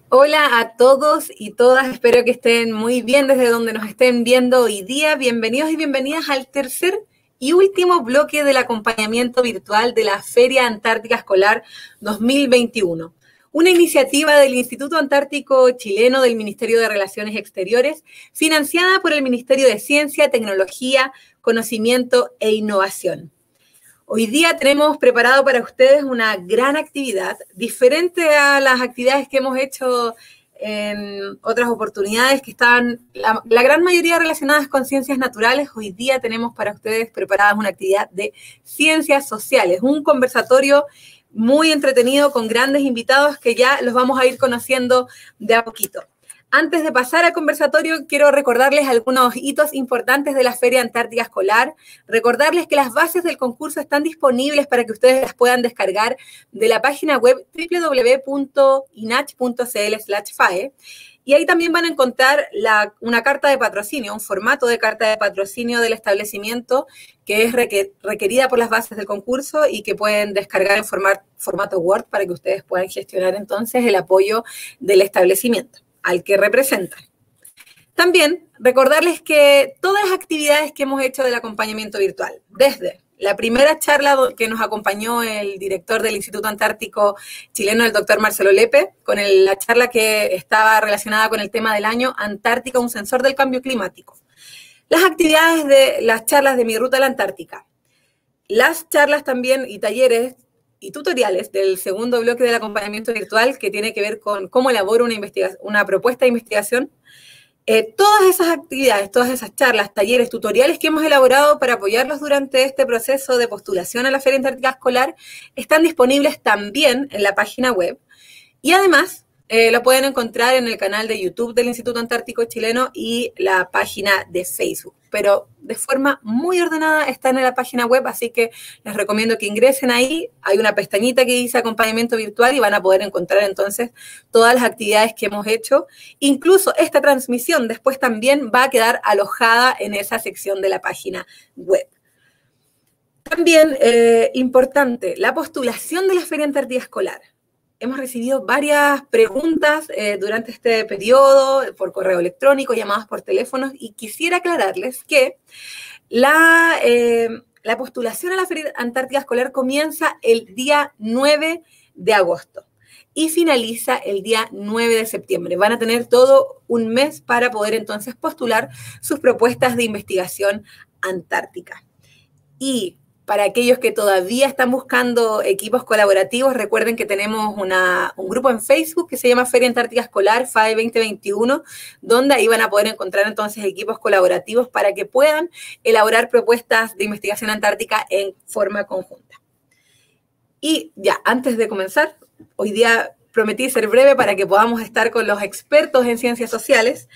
Hola a todos y todas, espero que estén muy bien desde donde nos estén viendo hoy día. Bienvenidos y bienvenidas al tercer y último bloque del acompañamiento virtual de la Feria Antártica Escolar 2021. Una iniciativa del Instituto Antártico Chileno del Ministerio de Relaciones Exteriores, financiada por el Ministerio de Ciencia, Tecnología, Conocimiento e Innovación. Hoy día tenemos preparado para ustedes una gran actividad, diferente a las actividades que hemos hecho en otras oportunidades que estaban, la gran mayoría relacionadas con ciencias naturales. Hoy día tenemos para ustedes preparadas una actividad de ciencias sociales, un conversatorio muy entretenido con grandes invitados que ya los vamos a ir conociendo de a poquito. Antes de pasar al conversatorio, quiero recordarles algunos hitos importantes de la Feria Antártica Escolar. Recordarles que las bases del concurso están disponibles para que ustedes las puedan descargar de la página web www.inach.cl/FAE. Y ahí también van a encontrar una carta de patrocinio, un formato de carta de patrocinio del establecimiento que es requerida por las bases del concurso y que pueden descargar en formato Word para que ustedes puedan gestionar entonces el apoyo del establecimiento al que representan. También recordarles que todas las actividades que hemos hecho del acompañamiento virtual, desde la primera charla que nos acompañó el director del Instituto Antártico Chileno, el doctor Marcelo Lepe, con la charla que estaba relacionada con el tema del año Antártica, un sensor del cambio climático. Las actividades de las charlas de Mi Ruta a la Antártica. Las charlas también y talleres y tutoriales del segundo bloque del acompañamiento virtual que tiene que ver con cómo elaboro una propuesta de investigación. Todas esas actividades, todas esas charlas, talleres, tutoriales que hemos elaborado para apoyarlos durante este proceso de postulación a la Feria Antártica Escolar están disponibles también en la página web y además lo pueden encontrar en el canal de YouTube del Instituto Antártico Chileno y la página de Facebook, pero de forma muy ordenada están en la página web, así que les recomiendo que ingresen ahí. Hay una pestañita que dice acompañamiento virtual y van a poder encontrar entonces todas las actividades que hemos hecho. Incluso esta transmisión después también va a quedar alojada en esa sección de la página web. También, importante, la postulación de la Feria Antártica Escolar. Hemos recibido varias preguntas durante este periodo, por correo electrónico, llamadas por teléfonos, y quisiera aclararles que la postulación a la Feria Antártica Escolar comienza el día 9 de agosto y finaliza el día 9 de septiembre. Van a tener todo un mes para poder entonces postular sus propuestas de investigación antártica. Y para aquellos que todavía están buscando equipos colaborativos, recuerden que tenemos un grupo en Facebook que se llama Feria Antártica Escolar FAE 2021, donde ahí van a poder encontrar entonces equipos colaborativos para que puedan elaborar propuestas de investigación antártica en forma conjunta. Y ya, antes de comenzar, hoy día prometí ser breve para que podamos estar con los expertos en ciencias sociales.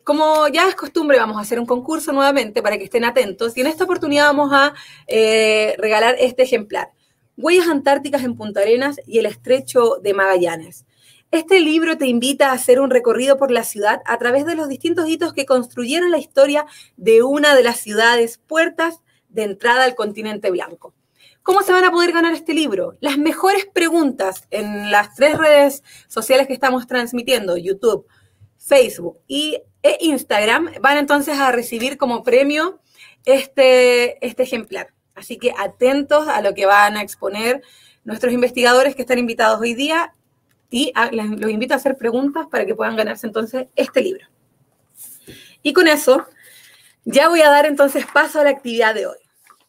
Como ya es costumbre, vamos a hacer un concurso nuevamente para que estén atentos y en esta oportunidad vamos a regalar este ejemplar. Huellas antárticas en Punta Arenas y el Estrecho de Magallanes. Este libro te invita a hacer un recorrido por la ciudad a través de los distintos hitos que construyeron la historia de una de las ciudades puertas de entrada al continente blanco. ¿Cómo se van a poder ganar este libro? Las mejores preguntas en las 3 redes sociales que estamos transmitiendo, YouTube, Facebook e Instagram, van entonces a recibir como premio este ejemplar. Así que atentos a lo que van a exponer nuestros investigadores que están invitados hoy día y los invito a hacer preguntas para que puedan ganarse entonces este libro. Y con eso ya voy a dar entonces paso a la actividad de hoy.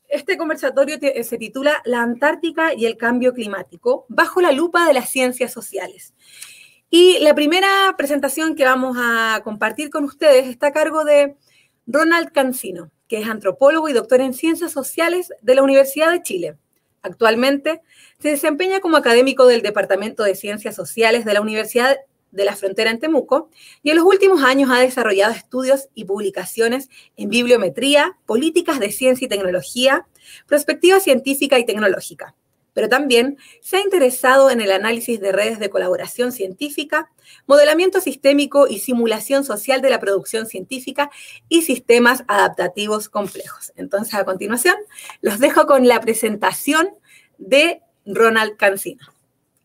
Este conversatorio se titula La Antártica y el cambio climático bajo la lupa de las ciencias sociales. Y la primera presentación que vamos a compartir con ustedes está a cargo de Ronald Cancino, que es antropólogo y doctor en ciencias sociales de la Universidad de Chile. Actualmente se desempeña como académico del Departamento de Ciencias Sociales de la Universidad de la Frontera en Temuco y en los últimos años ha desarrollado estudios y publicaciones en bibliometría, políticas de ciencia y tecnología, perspectiva científica y tecnológica. Pero también se ha interesado en el análisis de redes de colaboración científica, modelamiento sistémico y simulación social de la producción científica y sistemas adaptativos complejos. Entonces, a continuación, los dejo con la presentación de Ronald Cancino.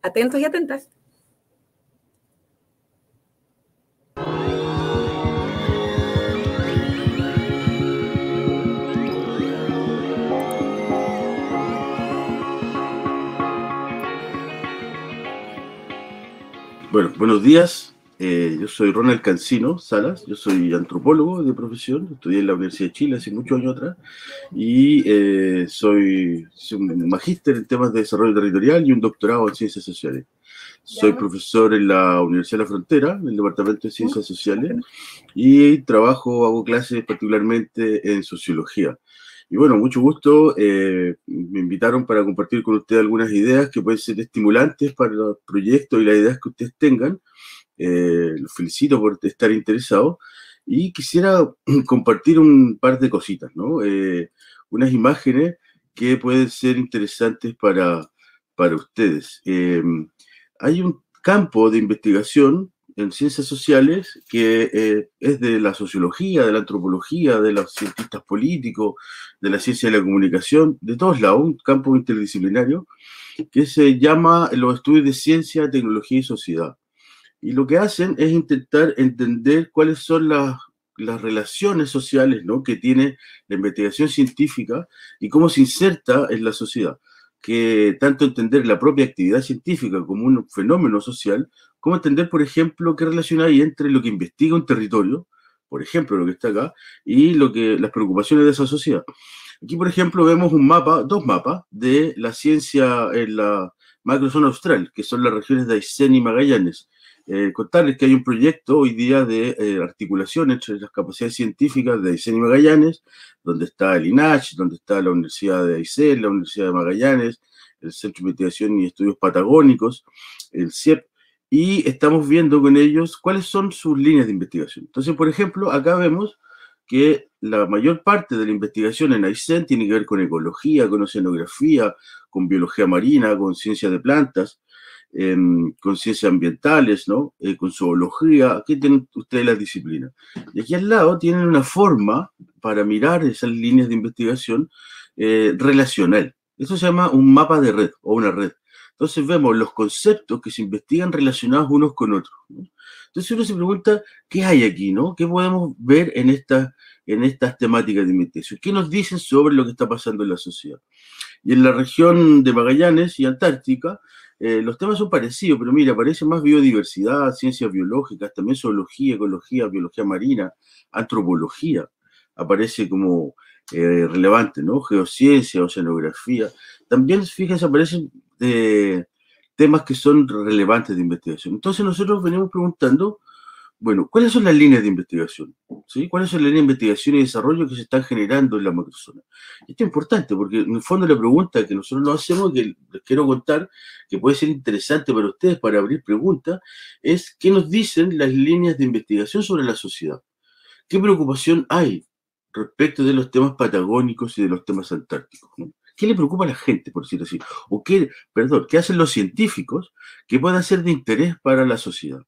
Atentos y atentas. Bueno, buenos días. Yo soy Ronald Cancino Salas, yo soy antropólogo de profesión, estudié en la Universidad de Chile hace muchos años atrás y soy un magíster en temas de desarrollo territorial y un doctorado en ciencias sociales. Soy profesor en la Universidad de la Frontera, en el Departamento de Ciencias Sociales, y hago clases particularmente en sociología. Y bueno, mucho gusto. Me invitaron para compartir con ustedes algunas ideas que pueden ser estimulantes para los proyectos y las ideas que ustedes tengan. Los felicito por estar interesados. Y quisiera compartir un par de cositas, ¿no? Unas imágenes que pueden ser interesantes para ustedes. Hay un campo de investigación en ciencias sociales que es de la sociología, de la antropología, de los cientistas políticos, de la ciencia de la comunicación, de todos lados, un campo interdisciplinario que se llama los estudios de ciencia, tecnología y sociedad. Y lo que hacen es intentar entender cuáles son las relaciones sociales, ¿no?, que tiene la investigación científica y cómo se inserta en la sociedad. Que tanto entender la propia actividad científica como un fenómeno social, como entender, por ejemplo, qué relación hay entre lo que investiga un territorio, por ejemplo, lo que está acá, y las preocupaciones de esa sociedad. Aquí, por ejemplo, vemos dos mapas de la ciencia en la macrozona austral, que son las regiones de Aysén y Magallanes. Contarles que hay un proyecto hoy día de articulación entre las capacidades científicas de Aysén y Magallanes, donde está el INACH, donde está la Universidad de Aysén, la Universidad de Magallanes, el Centro de Investigación y Estudios Patagónicos, el CIEP, y estamos viendo con ellos cuáles son sus líneas de investigación. Entonces, por ejemplo, acá vemos que la mayor parte de la investigación en Aysén tiene que ver con ecología, con oceanografía, con biología marina, con ciencias de plantas, con ciencias ambientales, ¿no? Con zoología. Aquí tienen ustedes las disciplinas. Y aquí al lado tienen una forma para mirar esas líneas de investigación relacional. Eso se llama un mapa de red o una red. Entonces vemos los conceptos que se investigan relacionados unos con otros, ¿no? Entonces uno se pregunta, ¿qué hay aquí, no? ¿Qué podemos ver en estas temáticas de investigación? ¿Qué nos dicen sobre lo que está pasando en la sociedad? Y en la región de Magallanes y Antártica, los temas son parecidos, pero mira, aparece más biodiversidad, ciencias biológicas, también zoología, ecología, biología marina, antropología, aparece como relevante, ¿no? Geociencia, oceanografía. También, fíjense, aparecen temas que son relevantes de investigación. Entonces nosotros venimos preguntando, bueno, ¿cuáles son las líneas de investigación? ¿Sí? ¿Cuáles son las líneas de investigación y desarrollo que se están generando en la macrozona? Esto es importante porque en el fondo la pregunta que nosotros nos hacemos, que les quiero contar, que puede ser interesante para ustedes para abrir preguntas, es ¿qué nos dicen las líneas de investigación sobre la sociedad? ¿Qué preocupación hay respecto de los temas patagónicos y de los temas antárticos, ¿no? ¿Qué le preocupa a la gente, por decirlo así? O qué, perdón, ¿qué hacen los científicos que puedan ser de interés para la sociedad?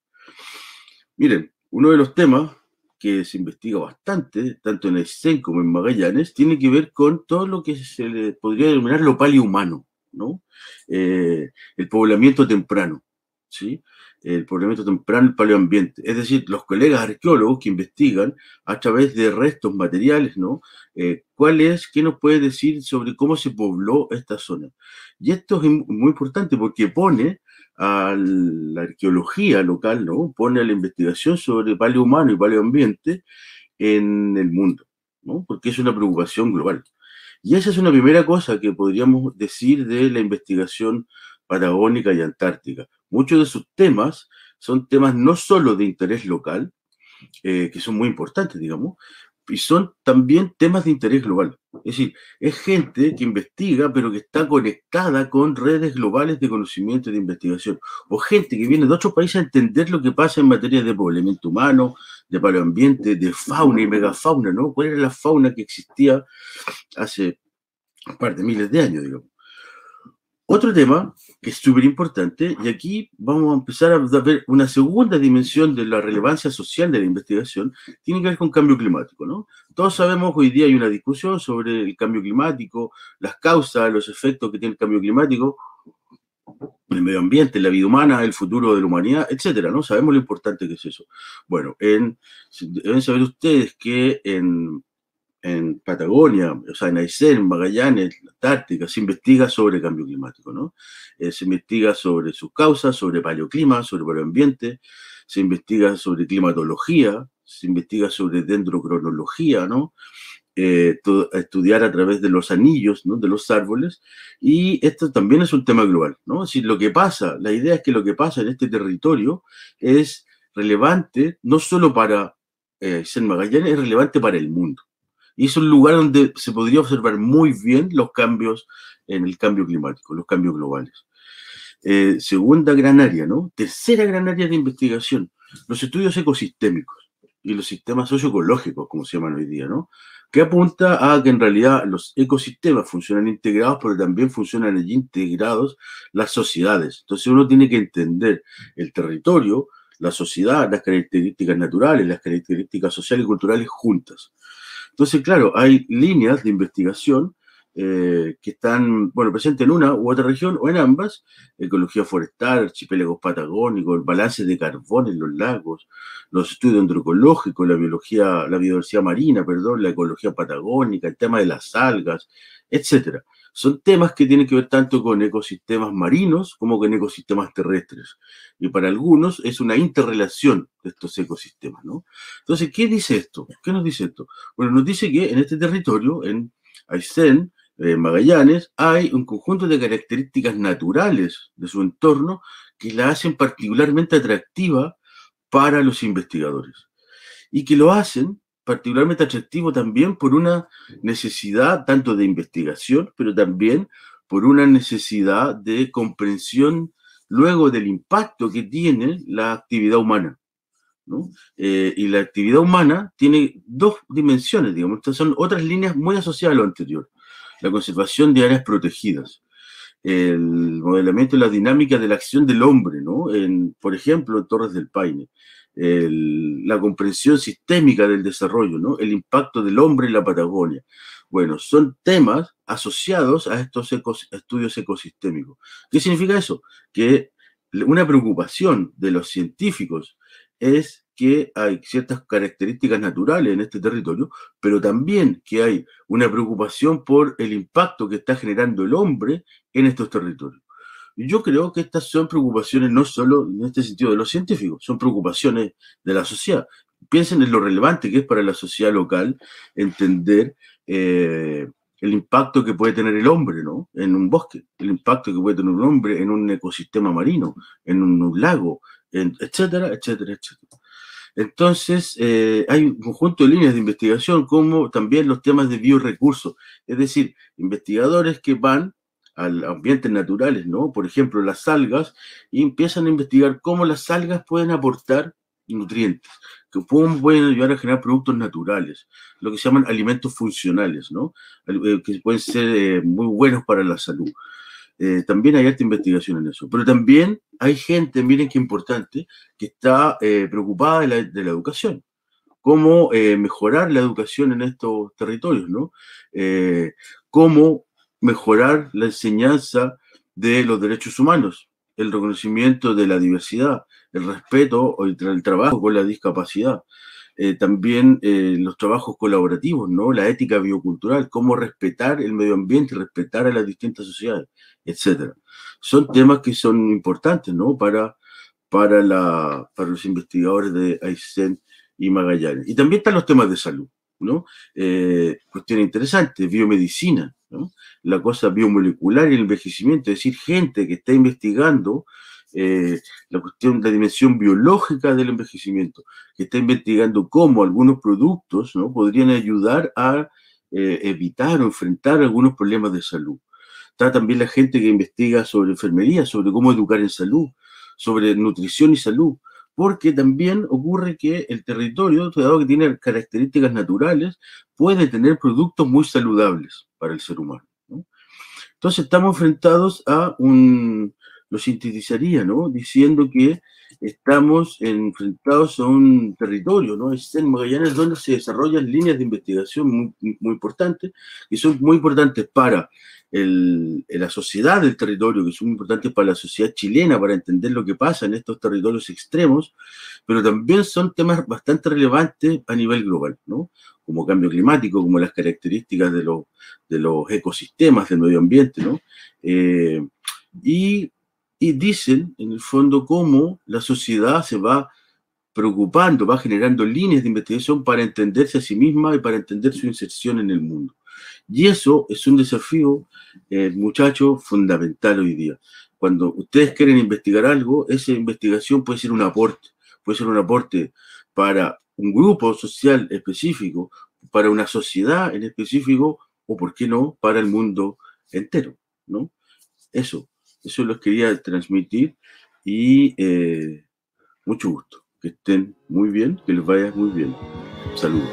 Miren, uno de los temas que se investiga bastante, tanto en Aysén como en Magallanes, tiene que ver con todo lo que se le podría denominar lo paleohumano, ¿no? El poblamiento temprano, ¿sí? El poblamiento temprano, el paleoambiente. Es decir, los colegas arqueólogos que investigan a través de restos materiales, ¿no? ¿Qué nos puede decir sobre cómo se pobló esta zona? Y esto es muy importante porque pone a la arqueología local, ¿no? Pone a la investigación sobre paleohumano y paleoambiente en el mundo, ¿no? Porque es una preocupación global. Y esa es una primera cosa que podríamos decir de la investigación patagónica y antártica. Muchos de sus temas son temas no solo de interés local, que son muy importantes, digamos, y son también temas de interés global. Es decir, es gente que investiga, pero que está conectada con redes globales de conocimiento y de investigación, o gente que viene de otros países a entender lo que pasa en materia de poblamiento humano, de paleoambiente, de fauna y megafauna, ¿no? ¿Cuál era la fauna que existía hace un par de miles de años, digamos? Otro tema que es súper importante, y aquí vamos a empezar a ver una segunda dimensión de la relevancia social de la investigación, tiene que ver con cambio climático, ¿no? Todos sabemos, hoy día hay una discusión sobre el cambio climático, las causas, los efectos que tiene el cambio climático, el medio ambiente, la vida humana, el futuro de la humanidad, etcétera, ¿no? Sabemos lo importante que es eso. Bueno, deben saber ustedes que en Patagonia, o sea, en Aysén, en Magallanes, en Antártica, se investiga sobre cambio climático, ¿no? Se investiga sobre sus causas, sobre paleoclima, sobre paleoambiente, se investiga sobre climatología, se investiga sobre dendrocronología, ¿no? Estudiar a través de los anillos, ¿no? De los árboles, y esto también es un tema global, ¿no? Es decir, lo que pasa, la idea es que lo que pasa en este territorio es relevante no solo para Aysén, Magallanes, es relevante para el mundo. Y es un lugar donde se podría observar muy bien los cambios en el cambio climático, los cambios globales. Segunda gran área, ¿no? Tercera gran área de investigación, los estudios ecosistémicos y los sistemas socioecológicos, como se llaman hoy día, ¿no? Que apunta a que en realidad los ecosistemas funcionan integrados, pero también funcionan allí integrados las sociedades. Entonces uno tiene que entender el territorio, la sociedad, las características naturales, las características sociales y culturales juntas. Entonces, claro, hay líneas de investigación que están, bueno, presentes en una u otra región o en ambas, ecología forestal, archipiélagos patagónicos, el balance de carbón en los lagos, los estudios antropológicos, la biodiversidad marina, perdón, la ecología patagónica, el tema de las algas, etcétera. Son temas que tienen que ver tanto con ecosistemas marinos como con ecosistemas terrestres. Y para algunos es una interrelación de estos ecosistemas, ¿no? Entonces, ¿qué dice esto? ¿Qué nos dice esto? Bueno, nos dice que en este territorio, en Aysén, Magallanes, hay un conjunto de características naturales de su entorno que la hacen particularmente atractiva para los investigadores. Y que lo hacen particularmente atractivo también por una necesidad tanto de investigación, pero también por una necesidad de comprensión luego del impacto que tiene la actividad humana, ¿no? Y la actividad humana tiene dos dimensiones, digamos. Estas son otras líneas muy asociadas a lo anterior. La conservación de áreas protegidas, el modelamiento y la dinámica de la acción del hombre, ¿no? Por ejemplo, en Torres del Paine. La comprensión sistémica del desarrollo, ¿no? El impacto del hombre en la Patagonia. Bueno, son temas asociados a estos estudios ecosistémicos. ¿Qué significa eso? Que una preocupación de los científicos es que hay ciertas características naturales en este territorio, pero también que hay una preocupación por el impacto que está generando el hombre en estos territorios. Yo creo que estas son preocupaciones no solo en este sentido de los científicos, son preocupaciones de la sociedad. Piensen en lo relevante que es para la sociedad local entender el impacto que puede tener el hombre, ¿no? En un bosque, el impacto que puede tener un hombre en un ecosistema marino, en un lago, etcétera, etcétera, etcétera. Entonces, hay un conjunto de líneas de investigación como también los temas de biorecursos, es decir, investigadores que van a ambientes naturales, ¿no? Por ejemplo, las algas, y empiezan a investigar cómo las algas pueden aportar nutrientes, que pueden ayudar a generar productos naturales, lo que se llaman alimentos funcionales, ¿no? Que pueden ser muy buenos para la salud. También hay alta investigación en eso. Pero también hay gente, miren qué importante, que está preocupada de la educación. Cómo mejorar la educación en estos territorios, ¿no? Cómo mejorar la enseñanza de los derechos humanos, el reconocimiento de la diversidad, el respeto o el trabajo con la discapacidad. También los trabajos colaborativos, ¿no? La ética biocultural, cómo respetar el medio ambiente, respetar a las distintas sociedades, etcétera. Son temas que son importantes, ¿no? Para los investigadores de Aysén y Magallanes. Y también están los temas de salud, ¿no? Cuestiones interesantes, biomedicina, ¿no? La cosa biomolecular y el envejecimiento, es decir, gente que está investigando la cuestión, la dimensión biológica del envejecimiento, que está investigando cómo algunos productos, ¿no? podrían ayudar a evitar o enfrentar algunos problemas de salud. Está también la gente que investiga sobre enfermería, sobre cómo educar en salud, sobre nutrición y salud, porque también ocurre que el territorio, dado que tiene características naturales, puede tener productos muy saludables para el ser humano, ¿no? Entonces estamos enfrentados a lo sintetizaría, ¿no? Diciendo que estamos enfrentados a un territorio, ¿no? Es en Magallanes donde se desarrollan líneas de investigación muy importantes, que son muy importantes para la sociedad del territorio, que son muy importantes para la sociedad chilena, para entender lo que pasa en estos territorios extremos, pero también son temas bastante relevantes a nivel global, ¿no? Como cambio climático, como las características de los ecosistemas, del medio ambiente, ¿no? Y dicen, en el fondo, cómo la sociedad se va preocupando, va generando líneas de investigación para entenderse a sí misma y para entender su inserción en el mundo. Y eso es un desafío, muchachos, fundamental hoy día. Cuando ustedes quieren investigar algo, esa investigación puede ser un aporte para un grupo social específico, para una sociedad en específico, o, por qué no, para el mundo entero, ¿no? Eso los quería transmitir y mucho gusto. Que estén muy bien, que les vaya muy bien. Saludos.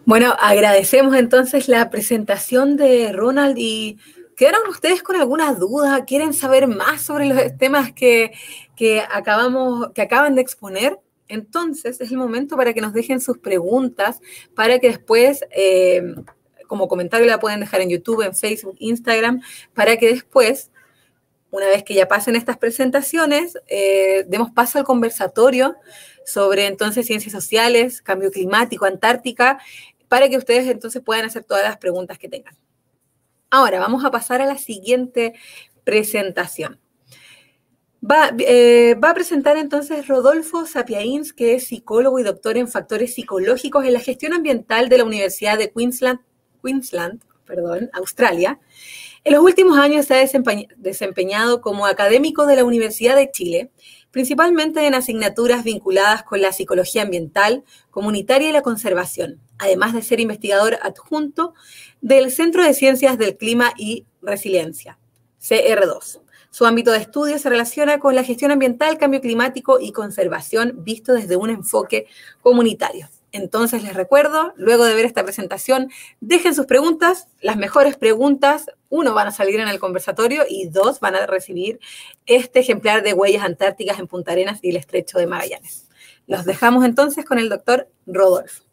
Bueno, agradecemos entonces la presentación de Ronald y ¿quedaron ustedes con alguna duda? ¿Quieren saber más sobre los temas que acaban de exponer? Entonces es el momento para que nos dejen sus preguntas, para que después, como comentario la pueden dejar en YouTube, en Facebook, Instagram, para que después, una vez que ya pasen estas presentaciones, demos paso al conversatorio sobre entonces ciencias sociales, cambio climático, Antártica, para que ustedes entonces puedan hacer todas las preguntas que tengan. Ahora, vamos a pasar a la siguiente presentación. Va a presentar entonces Rodolfo Sapiains, que es psicólogo y doctor en factores psicológicos en la gestión ambiental de la Universidad de Queensland, Australia. En los últimos años se ha desempeñado como académico de la Universidad de Chile, principalmente en asignaturas vinculadas con la psicología ambiental, comunitaria y la conservación, además de ser investigador adjunto del Centro de Ciencias del Clima y Resiliencia, CR2. Su ámbito de estudio se relaciona con la gestión ambiental, cambio climático y conservación visto desde un enfoque comunitario. Entonces les recuerdo, luego de ver esta presentación, dejen sus preguntas. Las mejores preguntas, 1, van a salir en el conversatorio y 2, van a recibir este ejemplar de huellas antárticas en Punta Arenas y el Estrecho de Magallanes. Los dejamos entonces con el doctor Rodolfo.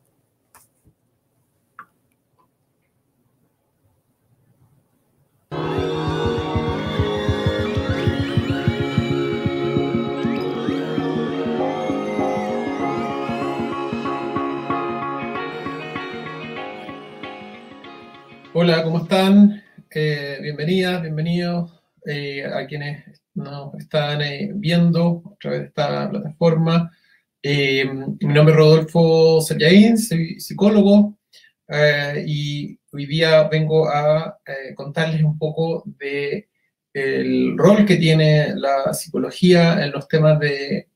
Hola, ¿cómo están? Bienvenidas, bienvenidos a quienes nos están viendo a través de esta plataforma. Mi nombre es Rodolfo Sapiains, soy psicólogo y hoy día vengo a contarles un poco del rol que tiene la psicología en los temas de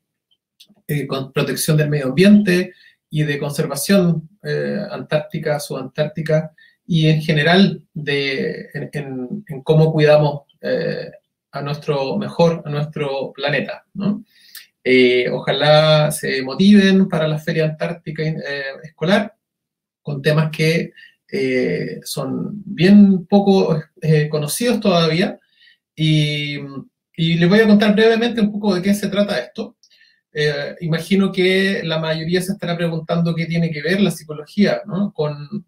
protección del medio ambiente y de conservación antártica, subantártica, y en general en cómo cuidamos a nuestro planeta, ¿no? Ojalá se motiven para la Feria Antártica Escolar con temas que son bien poco conocidos todavía, y les voy a contar brevemente un poco de qué se trata esto. Imagino que la mayoría se estará preguntando qué tiene que ver la psicología, ¿no? con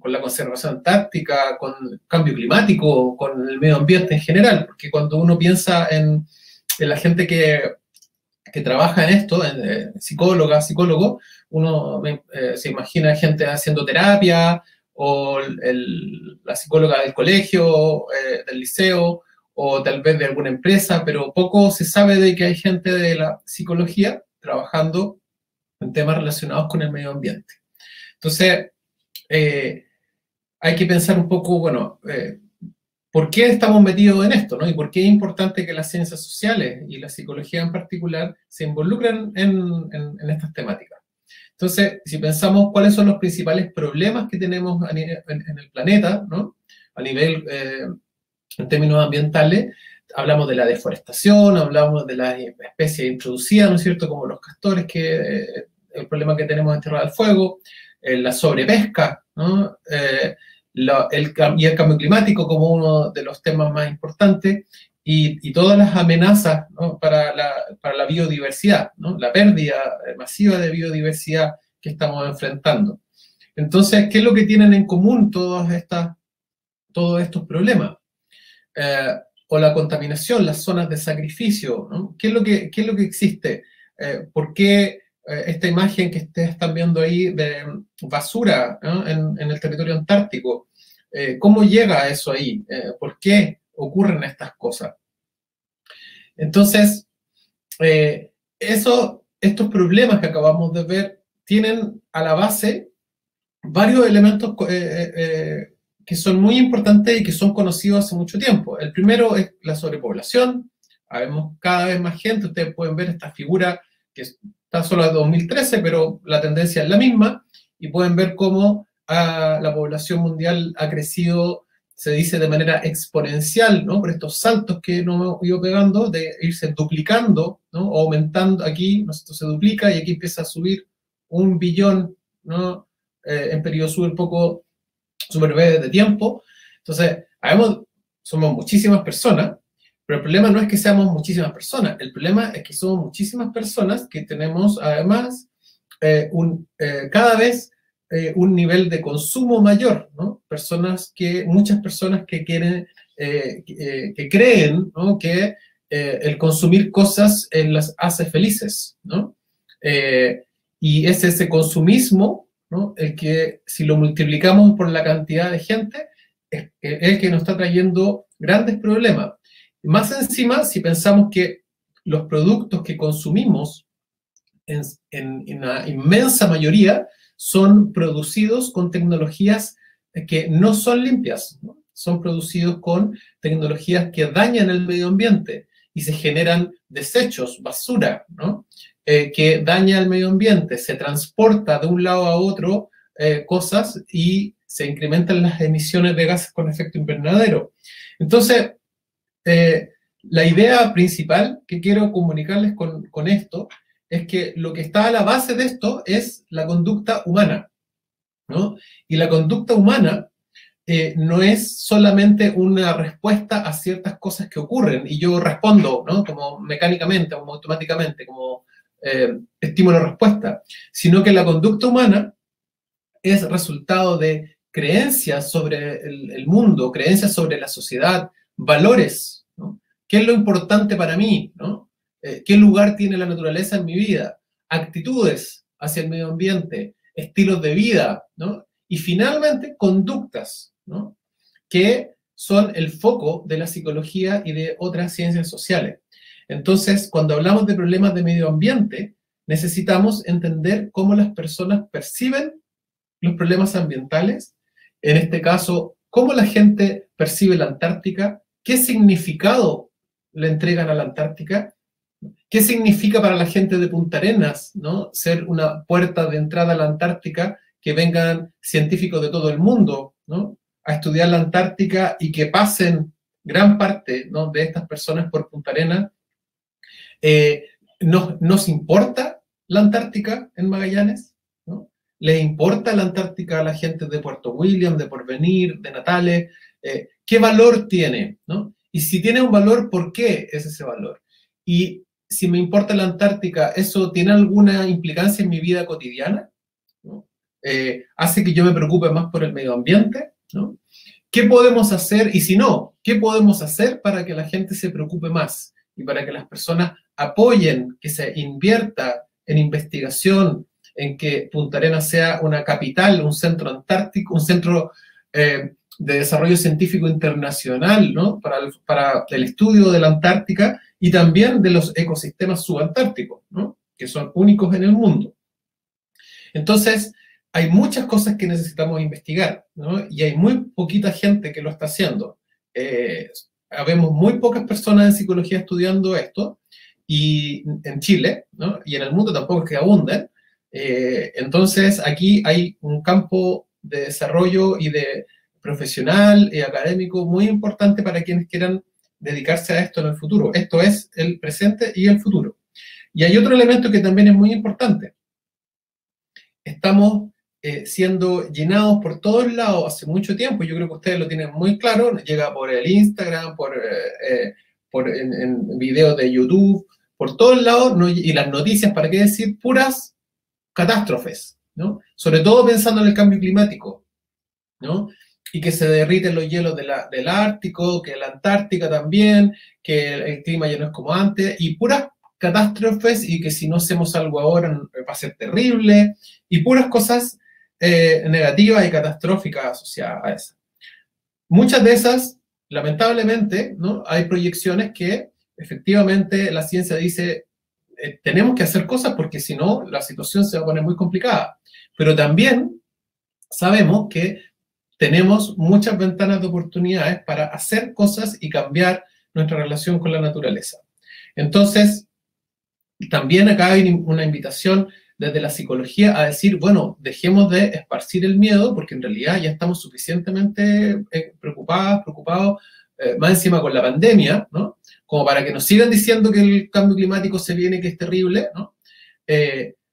la conservación antártica, con el cambio climático, con el medio ambiente en general, porque cuando uno piensa en la gente que trabaja en esto, en psicólogo, uno se imagina gente haciendo terapia, o la psicóloga del colegio, del liceo, o tal vez de alguna empresa, pero poco se sabe de que hay gente de la psicología trabajando en temas relacionados con el medio ambiente. Entonces, hay que pensar un poco, bueno, ¿por qué estamos metidos en esto, ¿no? Y por qué es importante que las ciencias sociales y la psicología en particular se involucren en estas temáticas. Entonces, si pensamos cuáles son los principales problemas que tenemos en el planeta, ¿no? A nivel, en términos ambientales, hablamos de la deforestación, hablamos de las especies introducidas, ¿no es cierto?, como los castores, el problema que tenemos en Tierra del Fuego, la sobrepesca, ¿no? El cambio climático como uno de los temas más importantes, y todas las amenazas, ¿no?, para la biodiversidad, ¿no?, la pérdida masiva de biodiversidad que estamos enfrentando. Entonces, ¿qué es lo que tienen en común todos estos problemas? O la contaminación, las zonas de sacrificio, ¿no? ¿Qué es lo que existe? ¿Por qué esta imagen que ustedes están viendo ahí de basura, ¿no?, en el territorio antártico? ¿Cómo llega eso ahí? ¿Por qué ocurren estas cosas? Entonces, estos problemas que acabamos de ver tienen a la base varios elementos que son muy importantes y que son conocidos hace mucho tiempo. El primero es la sobrepoblación. Habemos cada vez más gente. Ustedes pueden ver esta figura que está solo de 2013, pero la tendencia es la misma, y pueden ver cómo la población mundial ha crecido, se dice, de manera exponencial, ¿no?, por estos saltos que nos hemos ido pegando, de irse duplicando, ¿no?, o aumentando. Aquí, ¿no?, esto se duplica y aquí empieza a subir 1 billón, ¿no?, en periodo súper breve de tiempo. Entonces, somos muchísimas personas, pero el problema no es que seamos muchísimas personas, el problema es que somos muchísimas personas que tenemos además cada vez un nivel de consumo mayor, ¿no? Muchas personas que quieren, que creen, ¿no?, que el consumir cosas las hace felices, ¿no? Y es ese consumismo, ¿no?, el que, si lo multiplicamos por la cantidad de gente, es el que nos está trayendo grandes problemas. Más encima, si pensamos que los productos que consumimos en una inmensa mayoría son producidos con tecnologías que no son limpias, ¿no? Son producidos con tecnologías que dañan el medio ambiente y se generan desechos, basura, ¿no?, que daña el medio ambiente, se transporta de un lado a otro cosas y se incrementan las emisiones de gases con efecto invernadero. Entonces, la idea principal que quiero comunicarles con esto es que lo que está a la base de esto es la conducta humana, ¿no? Y la conducta humana no es solamente una respuesta a ciertas cosas que ocurren y yo respondo, ¿no?, como mecánicamente, como automáticamente, como estímulo-respuesta, sino que la conducta humana es resultado de creencias sobre el mundo, creencias sobre la sociedad, valores, ¿no? ¿Qué es lo importante para mí, ¿no? ¿Qué lugar tiene la naturaleza en mi vida? Actitudes hacia el medio ambiente, estilos de vida, ¿no? Y finalmente, conductas, ¿no?, que son el foco de la psicología y de otras ciencias sociales. Entonces, cuando hablamos de problemas de medio ambiente, necesitamos entender cómo las personas perciben los problemas ambientales, en este caso, cómo la gente percibe la Antártica, qué significado le entregan a la Antártica, ¿Qué significa para la gente de Punta Arenas, ¿no?, ser una puerta de entrada a la Antártica, que vengan científicos de todo el mundo, ¿no?, a estudiar la Antártica y que pasen gran parte, ¿no?, de estas personas por Punta Arenas? ¿Nos importa la Antártica en Magallanes? ¿No? ¿Le importa la Antártica a la gente de Puerto William, de Porvenir, de Natales? ¿Qué valor tiene? ¿No? Y si tiene un valor, ¿por qué es ese valor? Y si me importa la Antártica, ¿eso tiene alguna implicancia en mi vida cotidiana? ¿No? ¿Hace que yo me preocupe más por el medio ambiente? ¿No? ¿Qué podemos hacer? Y si no, ¿qué podemos hacer para que la gente se preocupe más y para que las personas apoyen que se invierta en investigación, en que Punta Arenas sea una capital, un centro antártico, un centro de desarrollo científico internacional, ¿no?, para el estudio de la Antártica y también de los ecosistemas subantárticos, ¿no?, que son únicos en el mundo? Entonces, hay muchas cosas que necesitamos investigar, ¿no?, y hay muy poquita gente que lo está haciendo. Habemos muy pocas personas en psicología estudiando esto, y en Chile, ¿no?, y en el mundo tampoco es que abunden. Entonces, aquí hay un campo de desarrollo y de profesional y académico muy importante para quienes quieran dedicarse a esto en el futuro. Esto es el presente y el futuro. Y hay otro elemento que también es muy importante. Estamos siendo llenados por todos lados hace mucho tiempo. Yo creo que ustedes lo tienen muy claro. Llega por el Instagram, en videos de YouTube, por todos lados, ¿no? Y las noticias, ¿para qué decir? Puras catástrofes, ¿no? Sobre todo pensando en el cambio climático, ¿no? Y que se derriten los hielos del Ártico, que la Antártica también, que el clima ya no es como antes, y puras catástrofes, y que si no hacemos algo ahora va a ser terrible, y puras cosas negativas y catastróficas asociadas a eso. Muchas de esas, lamentablemente, ¿no?, hay proyecciones que efectivamente la ciencia dice tenemos que hacer cosas porque si no la situación se va a poner muy complicada. Pero también sabemos que tenemos muchas ventanas de oportunidades para hacer cosas y cambiar nuestra relación con la naturaleza. Entonces, también acá hay una invitación desde la psicología a decir, bueno, dejemos de esparcir el miedo, porque en realidad ya estamos suficientemente preocupados, más encima con la pandemia, ¿no?, como para que nos sigan diciendo que el cambio climático se viene, que es terrible, ¿no?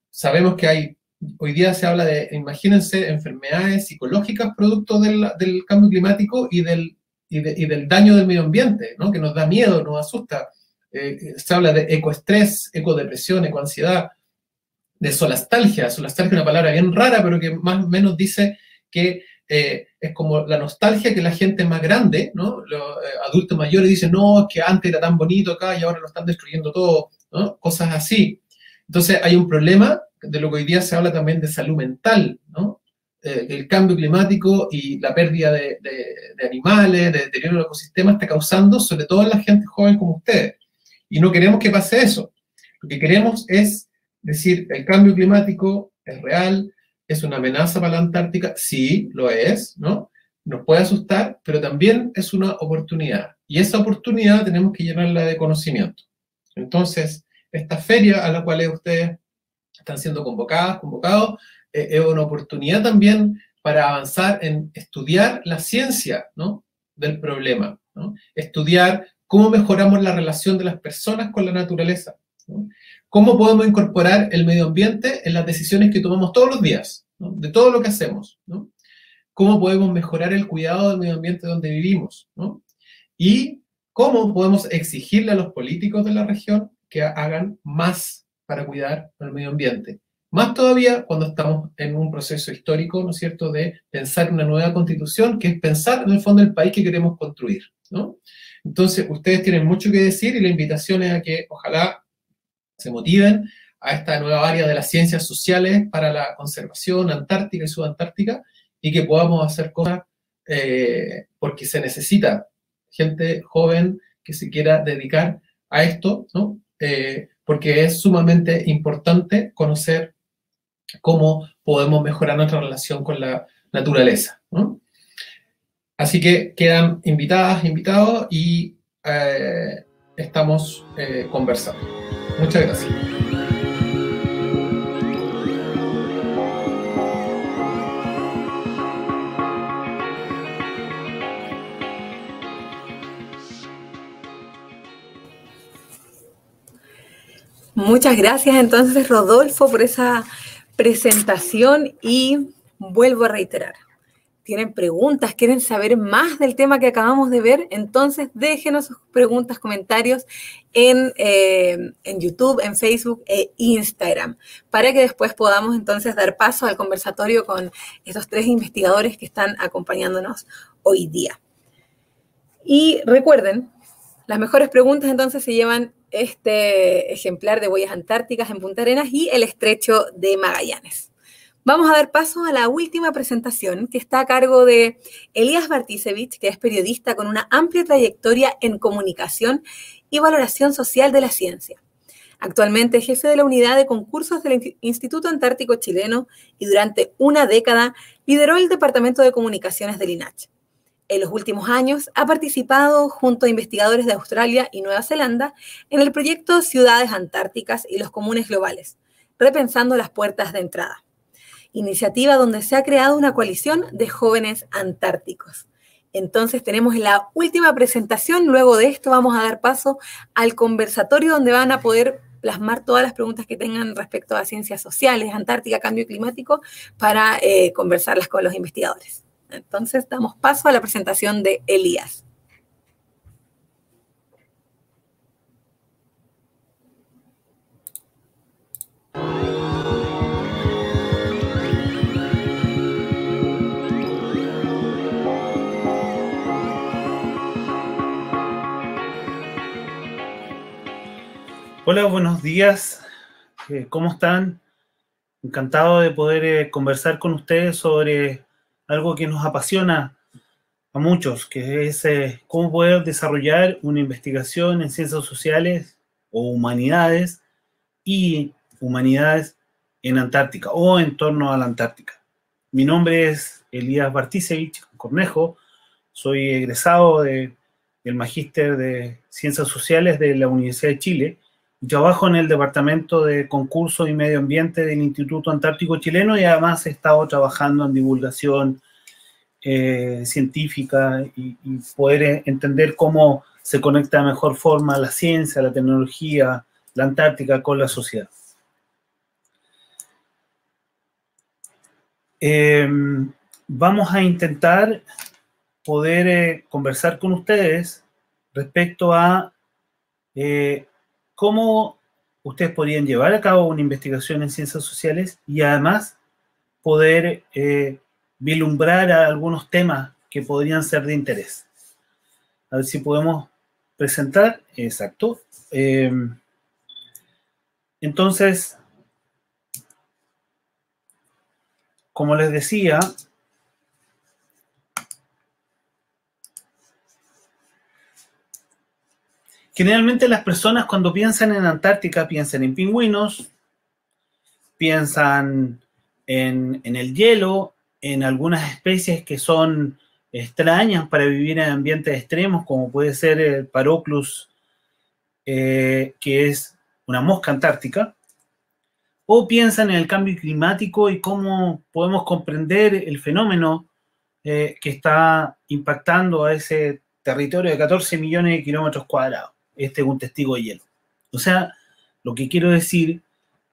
Sabemos que hoy día se habla de, imagínense, enfermedades psicológicas producto del cambio climático y del daño del medio ambiente, ¿no?, que nos da miedo, nos asusta. Se habla de ecoestrés, ecodepresión, ecoansiedad, de solastalgia. Solastalgia es una palabra bien rara, pero que más o menos dice que es como la nostalgia que la gente más grande, ¿no?, los adultos mayores dicen, no, es que antes era tan bonito acá y ahora lo están destruyendo todo, ¿no?, cosas así. Entonces hay un problema de lo que hoy día se habla también de salud mental, ¿no? El cambio climático y la pérdida de animales, de deterioro del ecosistema está causando, sobre todo en la gente joven como ustedes. Y no queremos que pase eso. Lo que queremos es decir, el cambio climático es real, es una amenaza para la Antártica, sí, lo es, ¿no? Nos puede asustar, pero también es una oportunidad. Y esa oportunidad tenemos que llenarla de conocimiento. Entonces, esta feria a la cual ustedes están siendo convocados, es una oportunidad también para avanzar en estudiar la ciencia, ¿no?, del problema, ¿no? Estudiar cómo mejoramos la relación de las personas con la naturaleza, ¿no? ¿Cómo podemos incorporar el medio ambiente en las decisiones que tomamos todos los días, ¿no?, de todo lo que hacemos, ¿no? ¿Cómo podemos mejorar el cuidado del medio ambiente donde vivimos, ¿no? Y cómo podemos exigirle a los políticos de la región que hagan más para cuidar el medio ambiente. Más todavía cuando estamos en un proceso histórico, ¿no es cierto?, de pensar una nueva constitución, que es pensar en el fondo el país que queremos construir, ¿no? Entonces, ustedes tienen mucho que decir y la invitación es a que ojalá se motiven a esta nueva área de las ciencias sociales para la conservación antártica y subantártica, y que podamos hacer cosas porque se necesita gente joven que se quiera dedicar a esto, ¿no? Porque es sumamente importante conocer cómo podemos mejorar nuestra relación con la naturaleza, ¿no? Así que quedan invitadas, invitados y estamos conversando. Muchas gracias. Muchas gracias entonces, Rodolfo, por esa presentación y vuelvo a reiterar. ¿Tienen preguntas? ¿Quieren saber más del tema que acabamos de ver? Entonces déjenos sus preguntas, comentarios en YouTube, en Facebook e Instagram, para que después podamos entonces dar paso al conversatorio con estos 3 investigadores que están acompañándonos hoy día. Y recuerden, las mejores preguntas entonces se llevan este ejemplar de Huellas Antárticas en Punta Arenas y el Estrecho de Magallanes. Vamos a dar paso a la última presentación, que está a cargo de Elías Bartisewicz, que es periodista con una amplia trayectoria en comunicación y valoración social de la ciencia. Actualmente jefe de la unidad de concursos del Instituto Antártico Chileno y durante una década lideró el Departamento de Comunicaciones del INACH. En los últimos años ha participado junto a investigadores de Australia y Nueva Zelanda en el proyecto Ciudades Antárticas y los Comunes Globales, repensando las puertas de entrada. Iniciativa donde se ha creado una coalición de jóvenes antárticos. Entonces tenemos la última presentación, luego de esto vamos a dar paso al conversatorio donde van a poder plasmar todas las preguntas que tengan respecto a ciencias sociales, Antártica, cambio climático, para conversarlas con los investigadores. Entonces damos paso a la presentación de Elías. Hola, buenos días. ¿Cómo están? Encantado de poder conversar con ustedes sobre algo que nos apasiona a muchos, que es cómo poder desarrollar una investigación en ciencias sociales o humanidades y humanidades en Antártica o en torno a la Antártica. Mi nombre es Elías Bartisewicz Cornejo, soy egresado del Magíster de Ciencias Sociales de la Universidad de Chile. Trabajo en el Departamento de Concursos y Medio Ambiente del Instituto Antártico Chileno y además he estado trabajando en divulgación científica y poder entender cómo se conecta de mejor forma la ciencia, la tecnología, la Antártica con la sociedad. Vamos a intentar poder conversar con ustedes respecto a cómo ustedes podrían llevar a cabo una investigación en ciencias sociales y además poder vislumbrar a algunos temas que podrían ser de interés. A ver si podemos presentar. Exacto. Entonces, como les decía, generalmente las personas cuando piensan en Antártica piensan en pingüinos, piensan en el hielo, en algunas especies que son extrañas para vivir en ambientes extremos, como puede ser el Paroclus, que es una mosca antártica, o piensan en el cambio climático y cómo podemos comprender el fenómeno que está impactando a ese territorio de 14 millones de kilómetros cuadrados. Este es un testigo de hielo. O sea, lo que quiero decir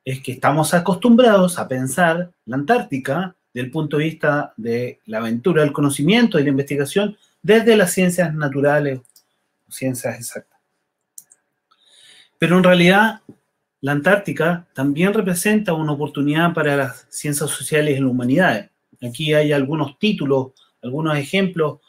es que estamos acostumbrados a pensar la Antártica desde el punto de vista de la aventura del conocimiento y la investigación desde las ciencias naturales o ciencias exactas. Pero en realidad, la Antártica también representa una oportunidad para las ciencias sociales y las humanidades. Aquí hay algunos títulos, algunos ejemplos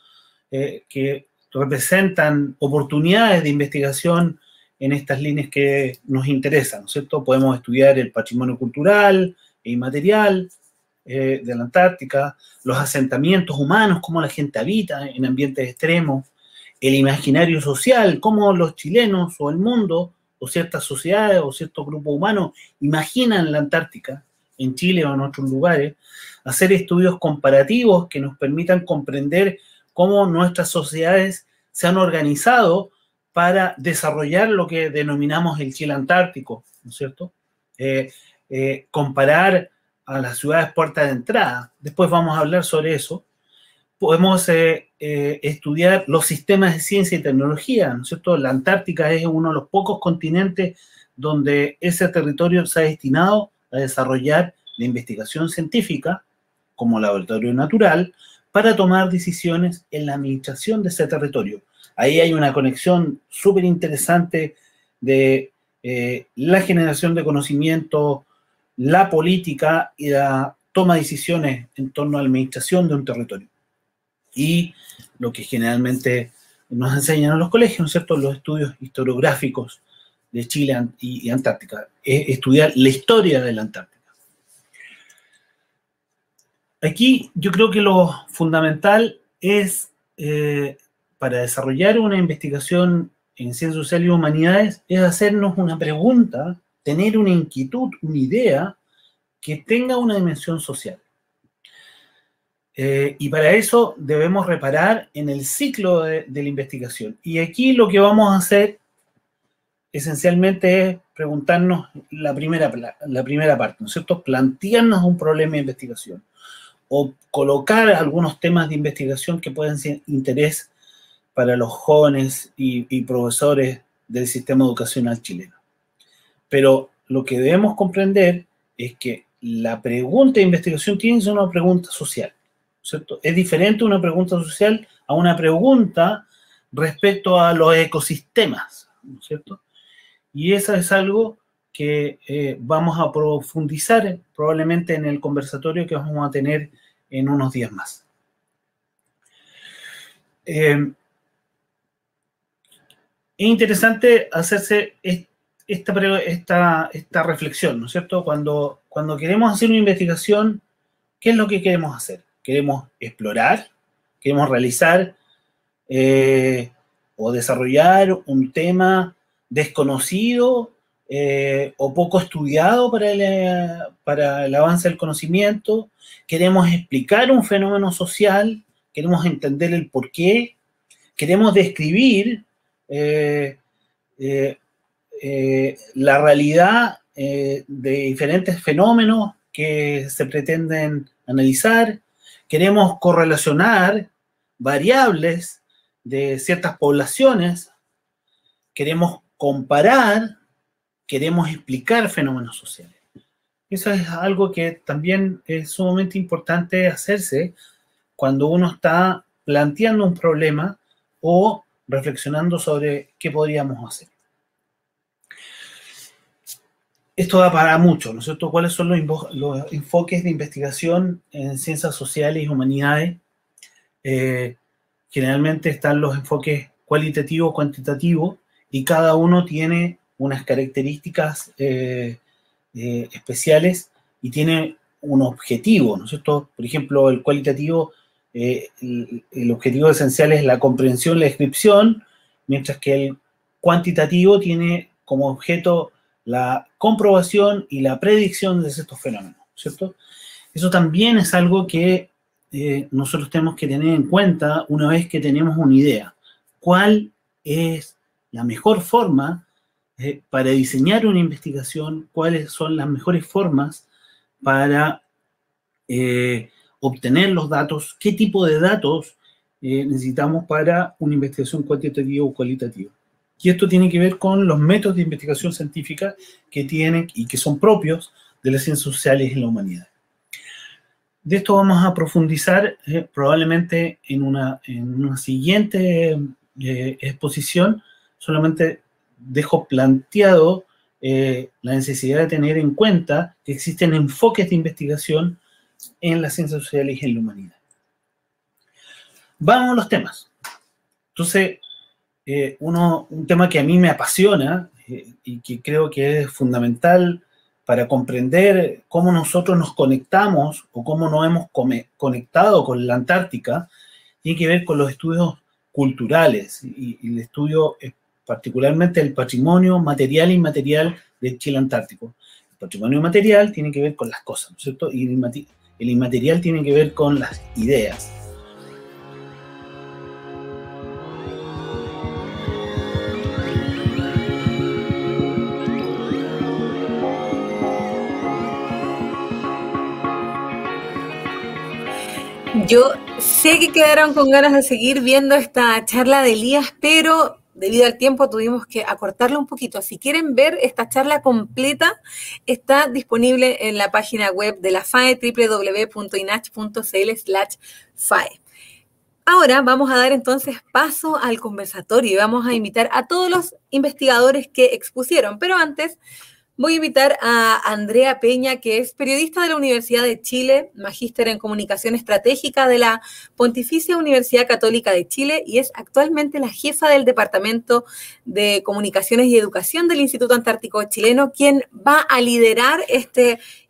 que representan oportunidades de investigación en estas líneas que nos interesan, ¿no es cierto? Podemos estudiar el patrimonio cultural e inmaterial de la Antártica, los asentamientos humanos, cómo la gente habita en ambientes extremos, el imaginario social, cómo los chilenos o el mundo o ciertas sociedades o ciertos grupos humanos imaginan la Antártica en Chile o en otros lugares, hacer estudios comparativos que nos permitan comprender cómo nuestras sociedades se han organizado para desarrollar lo que denominamos el Chile Antártico, ¿no es cierto? Comparar a las ciudades puertas de entrada. Después vamos a hablar sobre eso. Podemos estudiar los sistemas de ciencia y tecnología, ¿no es cierto? La Antártica es uno de los pocos continentes donde ese territorio se ha destinado a desarrollar la investigación científica como laboratorio natural para tomar decisiones en la administración de ese territorio. Ahí hay una conexión súper interesante de la generación de conocimiento, la política y la toma de decisiones en torno a la administración de un territorio. Y lo que generalmente nos enseñan en los colegios, ¿no es cierto?, los estudios historiográficos de Chile y Antártica, es estudiar la historia de la Antártica. Aquí yo creo que lo fundamental es, para desarrollar una investigación en ciencias sociales y humanidades, es hacernos una pregunta, tener una inquietud, una idea que tenga una dimensión social. Y para eso debemos reparar en el ciclo de la investigación. Y aquí lo que vamos a hacer esencialmente es preguntarnos la primera parte, ¿no es cierto? Plantearnos un problema de investigación o colocar algunos temas de investigación que pueden ser de interés para los jóvenes y profesores del sistema educacional chileno. Pero lo que debemos comprender es que la pregunta de investigación tiene que ser una pregunta social, ¿cierto? Es diferente una pregunta social a una pregunta respecto a los ecosistemas, ¿no es cierto? Y eso es algo que vamos a profundizar probablemente en el conversatorio que vamos a tener en unos días más. Es interesante hacerse esta reflexión, ¿no es cierto? Cuando queremos hacer una investigación, ¿qué es lo que queremos hacer? ¿Queremos explorar? ¿Queremos realizar o desarrollar un tema desconocido o poco estudiado para el avance del conocimiento? ¿Queremos explicar un fenómeno social? ¿Queremos entender el porqué? ¿Queremos describir la realidad de diferentes fenómenos que se pretenden analizar? ¿Queremos correlacionar variables de ciertas poblaciones? ¿Queremos comparar? ¿Queremos explicar fenómenos sociales? Eso es algo que también es sumamente importante hacerse cuando uno está planteando un problema o reflexionando sobre qué podríamos hacer. Esto da para mucho, ¿no es cierto? ¿Cuáles son los enfoques de investigación en ciencias sociales y humanidades? Generalmente están los enfoques cualitativo, cuantitativo, y cada uno tiene unas características especiales y tiene un objetivo, ¿no es cierto? Por ejemplo, el cualitativo, el objetivo esencial es la comprensión, la descripción, mientras que el cuantitativo tiene como objeto la comprobación y la predicción de estos fenómenos, ¿cierto? Eso también es algo que nosotros tenemos que tener en cuenta una vez que tenemos una idea. ¿Cuál es la mejor forma para diseñar una investigación? ¿Cuáles son las mejores formas para obtener los datos? ¿Qué tipo de datos necesitamos para una investigación cuantitativa o cualitativa? Y esto tiene que ver con los métodos de investigación científica que tienen y que son propios de las ciencias sociales y la humanidad. De esto vamos a profundizar probablemente en una siguiente exposición. Solamente dejo planteado la necesidad de tener en cuenta que existen enfoques de investigación en las ciencias sociales y en la humanidad. Vamos a los temas. Entonces, un tema que a mí me apasiona y que creo que es fundamental para comprender cómo nosotros nos conectamos o cómo nos hemos conectado con la Antártica, tiene que ver con los estudios culturales y el estudio particularmente del patrimonio material e inmaterial del Chile Antártico. El patrimonio material tiene que ver con las cosas, ¿no es cierto? Y el inmaterial tiene que ver con las ideas. Yo sé que quedaron con ganas de seguir viendo esta charla de Elías, pero debido al tiempo tuvimos que acortarla un poquito. Si quieren ver esta charla completa, está disponible en la página web de la FAE, www.inach.cl/FAE. Ahora vamos a dar entonces paso al conversatorio y vamos a invitar a todos los investigadores que expusieron, pero antes voy a invitar a Andrea Peña, que es periodista de la Universidad de Chile, magíster en comunicación estratégica de la Pontificia Universidad Católica de Chile y es actualmente la jefa del Departamento de Comunicaciones y Educación del Instituto Antártico Chileno, quien va a liderar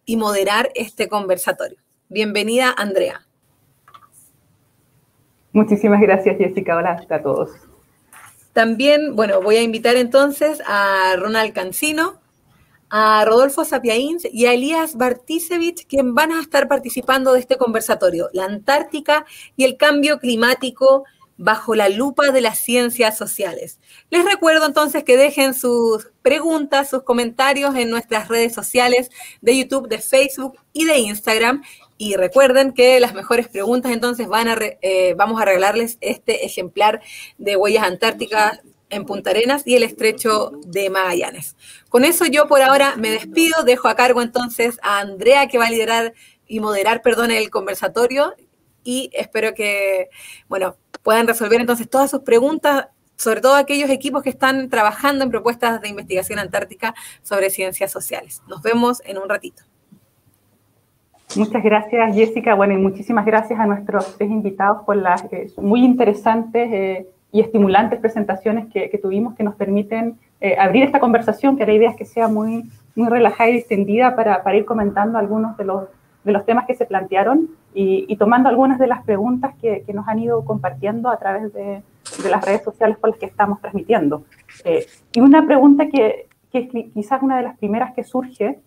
y moderar este conversatorio. Bienvenida, Andrea. Muchísimas gracias, Jessica. Hola a todos. También, bueno, voy a invitar entonces a Ronald Cancino, a Rodolfo Sapiaíns y a Elías Bartisevich, quien van a estar participando de este conversatorio, la Antártica y el cambio climático bajo la lupa de las ciencias sociales. Les recuerdo entonces que dejen sus preguntas, sus comentarios en nuestras redes sociales de YouTube, de Facebook y de Instagram. Y recuerden que las mejores preguntas entonces vamos a regalarles este ejemplar de Huellas Antárticas en Punta Arenas y el Estrecho de Magallanes. Con eso yo por ahora me despido, dejo a cargo entonces a Andrea que va a liderar y moderar, el conversatorio y espero que, puedan resolver entonces todas sus preguntas, sobre todo aquellos equipos que están trabajando en propuestas de investigación antártica sobre ciencias sociales. Nos vemos en un ratito. Muchas gracias, Jessica. Bueno, y muchísimas gracias a nuestros 3 invitados por las muy interesantes y estimulantes presentaciones que tuvimos que nos permiten abrir esta conversación, que la idea es que sea muy, muy relajada y distendida para ir comentando algunos de los temas que se plantearon y tomando algunas de las preguntas que nos han ido compartiendo a través de las redes sociales por las que estamos transmitiendo. Y una pregunta que es quizás una de las primeras que surge,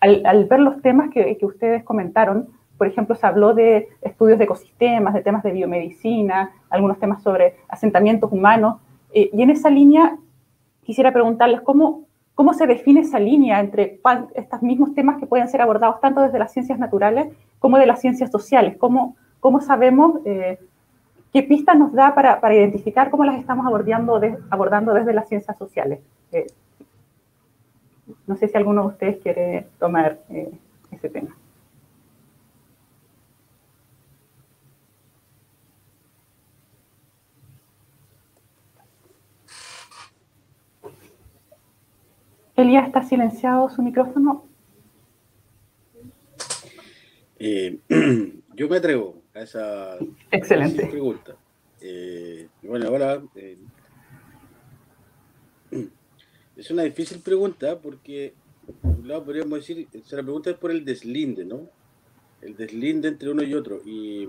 al ver los temas que ustedes comentaron, por ejemplo, se habló de estudios de ecosistemas, de temas de biomedicina, algunos temas sobre asentamientos humanos, y en esa línea quisiera preguntarles cómo se define esa línea entre estos mismos temas que pueden ser abordados tanto desde las ciencias naturales como de las ciencias sociales. ¿Cómo sabemos qué pistas nos da para identificar cómo las estamos abordando desde las ciencias sociales? No sé si alguno de ustedes quiere tomar ese tema. Elías, ¿está silenciado su micrófono? Yo me atrevo a esa excelente pregunta. Bueno, ahora es una difícil pregunta porque, por un lado, podríamos decir, la pregunta es por el deslinde, ¿no? El deslinde entre uno y otro. Y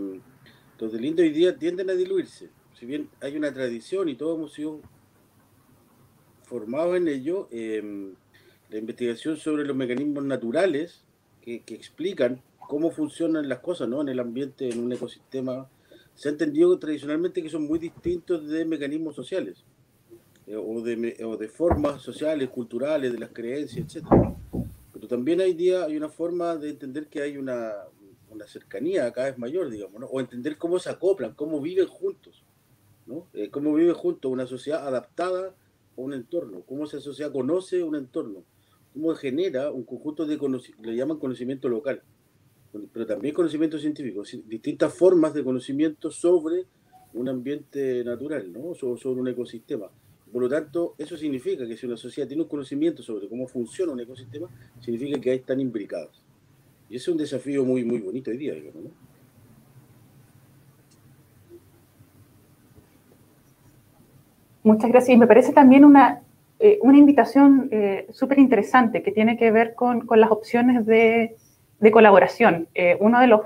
los deslindes hoy día tienden a diluirse. Si bien hay una tradición y todos hemos sido formados en ello, la investigación sobre los mecanismos naturales que explican cómo funcionan las cosas, ¿no? En el ambiente, en un ecosistema, se ha entendido tradicionalmente que son muy distintos de mecanismos sociales. O de formas sociales, culturales, de las creencias, etc. Pero también hoy día hay una forma de entender que hay una cercanía cada vez mayor, digamos, ¿no? O entender cómo se acoplan, cómo viven juntos, ¿no? Cómo vive juntos una sociedad adaptada a un entorno, cómo esa sociedad conoce un entorno, cómo genera un conjunto de conocimiento, le llaman conocimiento local, pero también conocimiento científico, distintas formas de conocimiento sobre un ambiente natural, ¿no? Sobre un ecosistema. Por lo tanto, eso significa que si una sociedad tiene un conocimiento sobre cómo funciona un ecosistema, significa que ahí están imbricados. Y ese es un desafío muy, muy bonito hoy día, digamos, ¿no? Muchas gracias. Y me parece también una invitación súper interesante que tiene que ver con las opciones de colaboración. Uno de los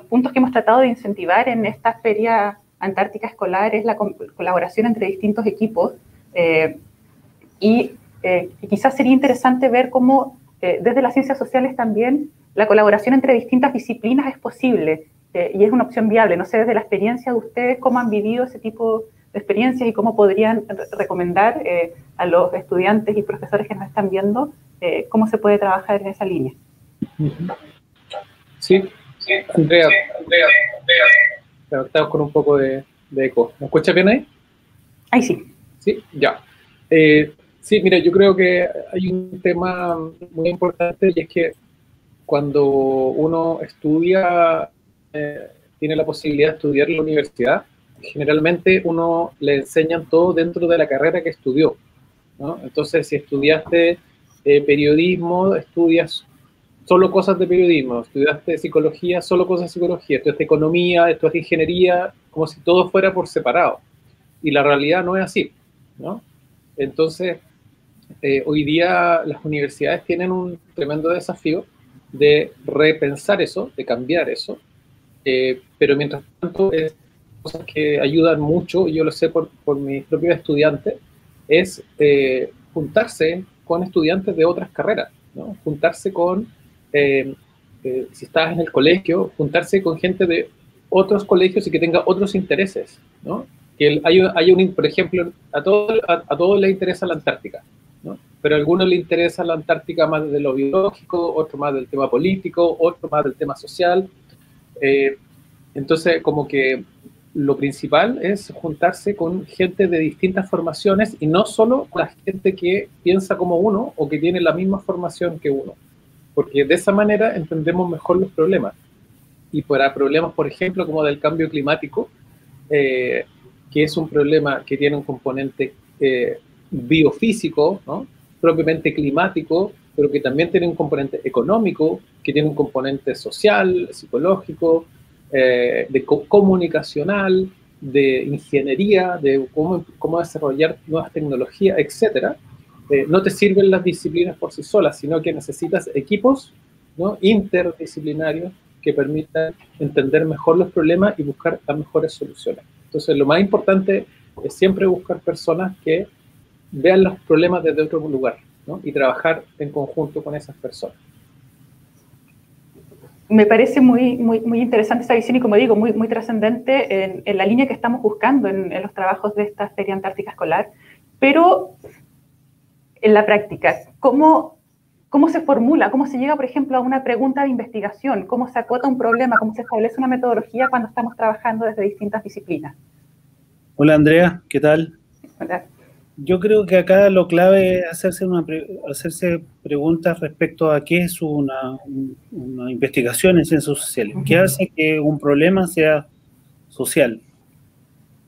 puntos que hemos tratado de incentivar en esta feria Antártica Escolar es la colaboración entre distintos equipos y quizás sería interesante ver cómo desde las ciencias sociales también la colaboración entre distintas disciplinas es posible y es una opción viable. No sé, desde la experiencia de ustedes, cómo han vivido ese tipo de experiencias y cómo podrían recomendar a los estudiantes y profesores que nos están viendo cómo se puede trabajar en esa línea. Sí, Andrea, pero estamos con un poco de eco. ¿Me escuchas bien ahí? Ahí sí. Sí, ya. Sí, mira, yo creo que hay un tema muy importante y es que cuando uno estudia, tiene la posibilidad de estudiar en la universidad, generalmente uno le enseñan todo dentro de la carrera que estudió, ¿no? Entonces, si estudiaste periodismo, estudias solo cosas de periodismo, estudiaste psicología, solo cosas de psicología, estudiaste economía, estudiaste ingeniería, como si todo fuera por separado. Y la realidad no es así, ¿no? Entonces, hoy día las universidades tienen un tremendo desafío de repensar eso, de cambiar eso, pero mientras tanto es cosas que ayudan mucho, y yo lo sé por mis propios estudiantes, es juntarse con estudiantes de otras carreras, ¿no? Juntarse con, si estás en el colegio, juntarse con gente de otros colegios y que tenga otros intereses, ¿no? Que por ejemplo, a todos les interesa la Antártica, ¿no? Pero a algunos les interesa la Antártica más de lo biológico, otro más del tema político, otro más del tema social. Entonces, como que lo principal es juntarse con gente de distintas formaciones y no solo con la gente que piensa como uno o que tiene la misma formación que uno, porque de esa manera entendemos mejor los problemas. Y para problemas, por ejemplo, como del cambio climático, que es un problema que tiene un componente biofísico, ¿no? Propiamente climático, pero que también tiene un componente económico, que tiene un componente social, psicológico, de comunicacional, de ingeniería, de cómo desarrollar nuevas tecnologías, etc. No te sirven las disciplinas por sí solas, sino que necesitas equipos, ¿no?, interdisciplinarios que permitan entender mejor los problemas y buscar las mejores soluciones. Entonces, lo más importante es siempre buscar personas que vean los problemas desde otro lugar, ¿no?, y trabajar en conjunto con esas personas. Me parece muy interesante esta visión y, como digo, muy trascendente en la línea que estamos buscando en los trabajos de esta Feria Antártica Escolar. Pero en la práctica, ¿cómo se formula? ¿Cómo se llega, por ejemplo, a una pregunta de investigación? ¿Cómo se acota un problema? ¿Cómo se establece una metodología cuando estamos trabajando desde distintas disciplinas? Hola, Andrea, ¿qué tal? Hola. Yo creo que acá lo clave es hacerse preguntas respecto a qué es una investigación en ciencias sociales. ¿Qué hace que un problema sea social?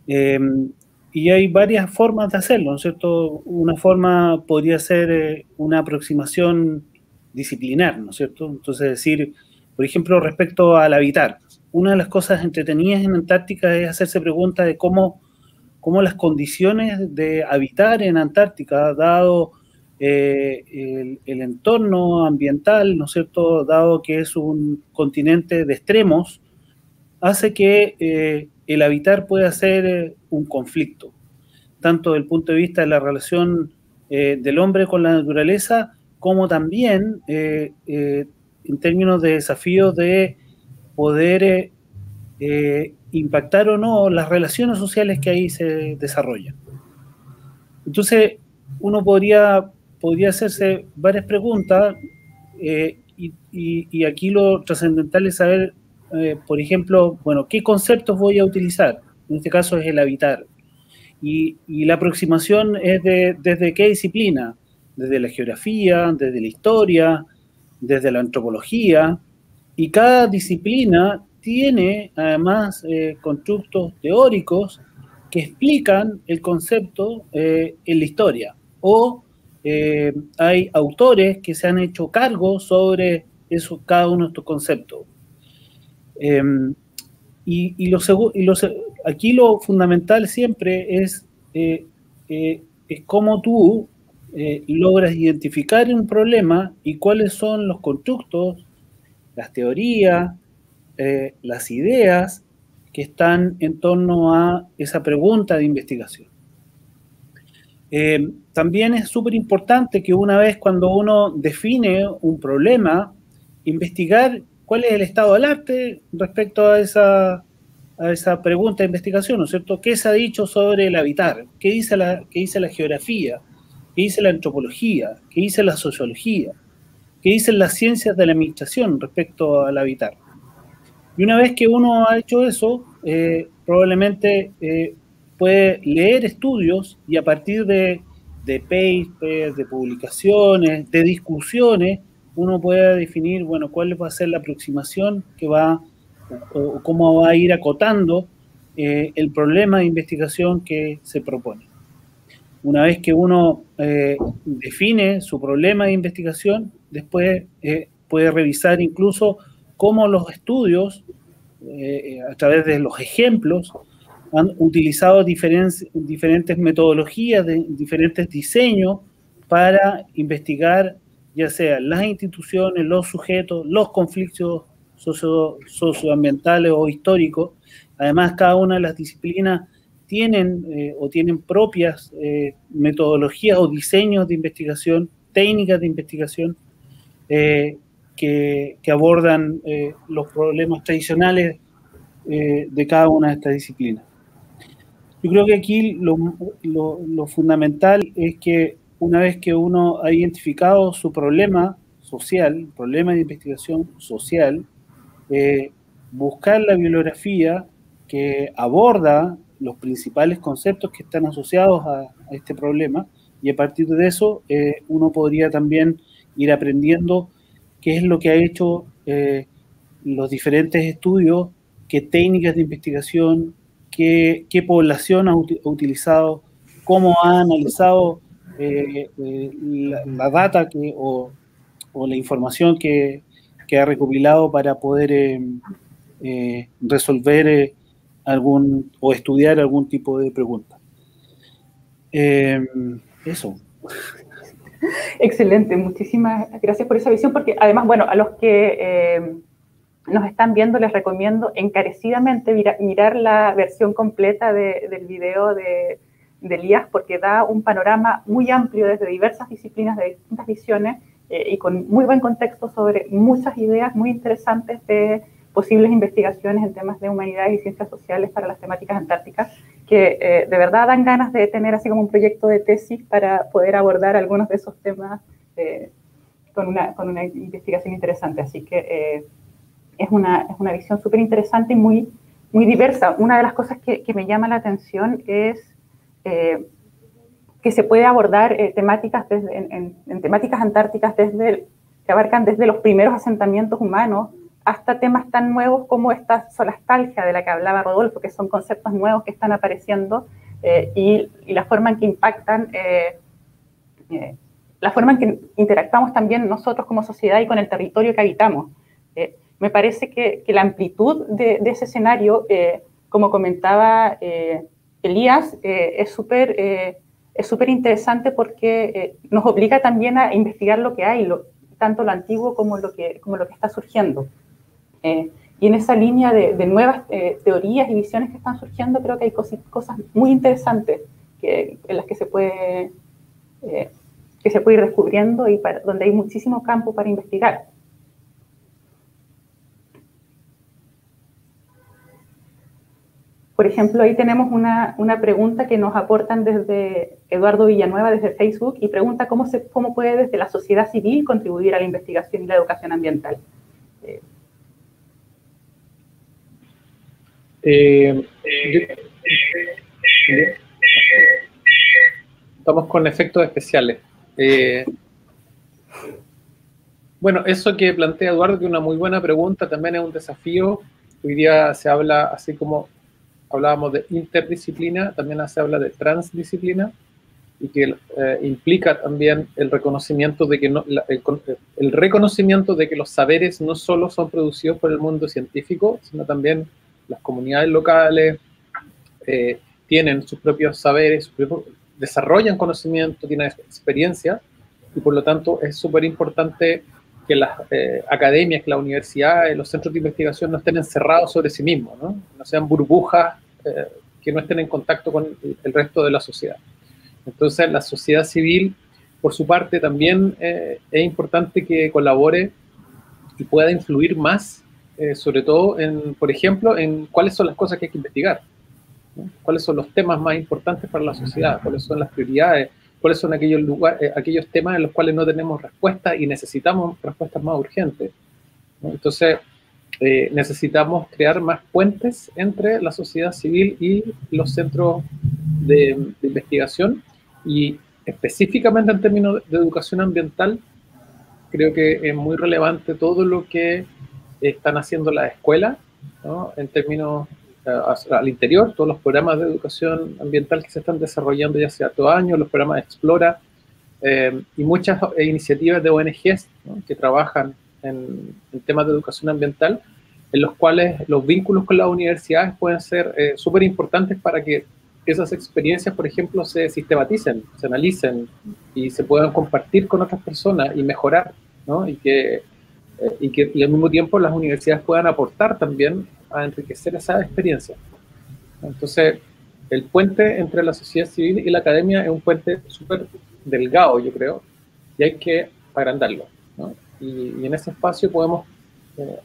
Y hay varias formas de hacerlo, ¿no es cierto? Una forma podría ser una aproximación disciplinar, ¿no es cierto? Entonces, decir, por ejemplo, respecto al habitar, una de las cosas entretenidas en Antártica es hacerse preguntas de cómo las condiciones de habitar en Antártica, dado el entorno ambiental, ¿no es cierto?, dado que es un continente de extremos, hace que el habitar pueda ser un conflicto, tanto desde el punto de vista de la relación del hombre con la naturaleza, como también en términos de desafíos de poder impactar o no las relaciones sociales que ahí se desarrollan. Entonces, uno podría hacerse varias preguntas y aquí lo trascendental es saber, por ejemplo, bueno, ¿qué conceptos voy a utilizar? En este caso es el habitar. Y la aproximación es desde qué disciplina, desde la geografía, desde la historia, desde la antropología, y cada disciplina tiene además constructos teóricos que explican el concepto en la historia, o hay autores que se han hecho cargo sobre eso, cada uno de estos conceptos. Aquí lo fundamental siempre es cómo tú logras identificar un problema y cuáles son los constructos, las teorías, las ideas que están en torno a esa pregunta de investigación. También es súper importante que una vez cuando uno define un problema, investigar cuál es el estado del arte respecto a esa pregunta de investigación, ¿no es cierto? ¿Qué se ha dicho sobre el habitar? ¿Qué dice la geografía? ¿Qué dice la antropología? ¿Qué dice la sociología? ¿Qué dicen las ciencias de la administración respecto al habitar? Y una vez que uno ha hecho eso, probablemente puede leer estudios y a partir de papers, de publicaciones, de discusiones, uno puede definir, bueno, cuál va a ser la aproximación que va, o cómo va a ir acotando el problema de investigación que se propone. Una vez que uno define su problema de investigación, después puede revisar incluso cómo los estudios, a través de los ejemplos, han utilizado diferentes metodologías, diferentes diseños para investigar ya sea las instituciones, los sujetos, los conflictos socioambientales o históricos. Además, cada una de las disciplinas tienen propias metodologías o diseños de investigación, técnicas de investigación que abordan los problemas tradicionales de cada una de estas disciplinas. Yo creo que aquí lo fundamental es que una vez que uno ha identificado su problema social, problema de investigación social, buscar la bibliografía que aborda los principales conceptos que están asociados a este problema, y a partir de eso uno podría también ir aprendiendo qué es lo que ha hecho los diferentes estudios, qué técnicas de investigación, qué población ha utilizado, cómo ha analizado la data o la información que ha recopilado para poder resolver o estudiar algún tipo de pregunta. Eso. Excelente, muchísimas gracias por esa visión, porque además, bueno, a los que nos están viendo les recomiendo encarecidamente mirar la versión completa del video de Elías, porque da un panorama muy amplio desde diversas disciplinas, de distintas visiones, y con muy buen contexto sobre muchas ideas muy interesantes de posibles investigaciones en temas de humanidades y ciencias sociales para las temáticas antárticas, que de verdad dan ganas de tener así como un proyecto de tesis para poder abordar algunos de esos temas con una investigación interesante. Así que es una visión súper interesante y muy diversa. Una de las cosas que me llama la atención es que se puede abordar temáticas en temáticas antárticas que abarcan desde los primeros asentamientos humanos hasta temas tan nuevos como esta solastalgia de la que hablaba Rodolfo, que son conceptos nuevos que están apareciendo y la forma en que impactan, la forma en que interactuamos también nosotros como sociedad y con el territorio que habitamos. Me parece que la amplitud de ese escenario, como comentaba Elías, es súper interesante porque nos obliga también a investigar lo que hay, tanto lo antiguo como lo que está surgiendo. Y en esa línea de nuevas teorías y visiones que están surgiendo, creo que hay cosas muy interesantes en las que se puede ir descubriendo y donde hay muchísimo campo para investigar. Por ejemplo, ahí tenemos una pregunta que nos aportan desde Eduardo Villanueva, desde Facebook, y pregunta cómo puede desde la sociedad civil contribuir a la investigación y la educación ambiental. Estamos con efectos especiales. Bueno, eso que plantea Eduardo, que es una muy buena pregunta, también es un desafío. Hoy día se habla, así como hablábamos de interdisciplina, también se habla de transdisciplina, y que implica también el reconocimiento de que el reconocimiento de que los saberes no solo son producidos por el mundo científico, sino también las comunidades locales tienen sus propios saberes, desarrollan conocimiento, tienen experiencia, y por lo tanto es súper importante que las academias, que las universidades, los centros de investigación no estén encerrados sobre sí mismos, no sean burbujas que no estén en contacto con el resto de la sociedad. Entonces, la sociedad civil, por su parte, también es importante que colabore y pueda influir más, sobre todo, por ejemplo, en cuáles son las cosas que hay que investigar, ¿no? Cuáles son los temas más importantes para la sociedad, cuáles son las prioridades, cuáles son aquellos temas en los cuales no tenemos respuesta y necesitamos respuestas más urgentes, ¿no? Entonces, necesitamos crear más puentes entre la sociedad civil y los centros de investigación, y específicamente en términos de educación ambiental, creo que es muy relevante todo lo que están haciendo las escuelas, ¿no? En términos al interior, todos los programas de educación ambiental que se están desarrollando ya hace harto años, los programas de Explora, y muchas iniciativas de ONGs, ¿no? Que trabajan en temas de educación ambiental, en los cuales los vínculos con las universidades pueden ser súper importantes para que esas experiencias, por ejemplo, se sistematicen, se analicen y se puedan compartir con otras personas y mejorar, ¿no? Y al mismo tiempo las universidades puedan aportar también a enriquecer esa experiencia. Entonces, el puente entre la sociedad civil y la academia es un puente súper delgado, yo creo, y hay que agrandarlo, ¿no? Y en ese espacio podemos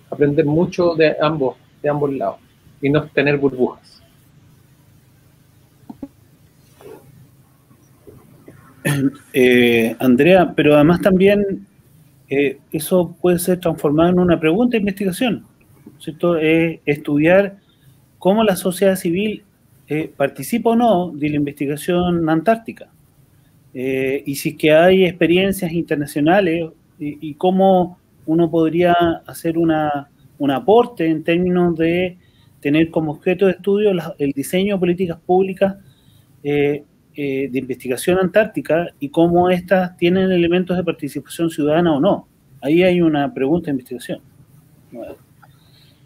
aprender mucho de ambos lados y no tener burbujas. Andrea, pero además también eso puede ser transformado en una pregunta de investigación, ¿cierto? Estudiar cómo la sociedad civil participa o no de la investigación antártica, y si es que hay experiencias internacionales y cómo uno podría hacer un aporte en términos de tener como objeto de estudio el diseño de políticas públicas de investigación antártica y cómo estas tienen elementos de participación ciudadana o no. Ahí hay una pregunta de investigación.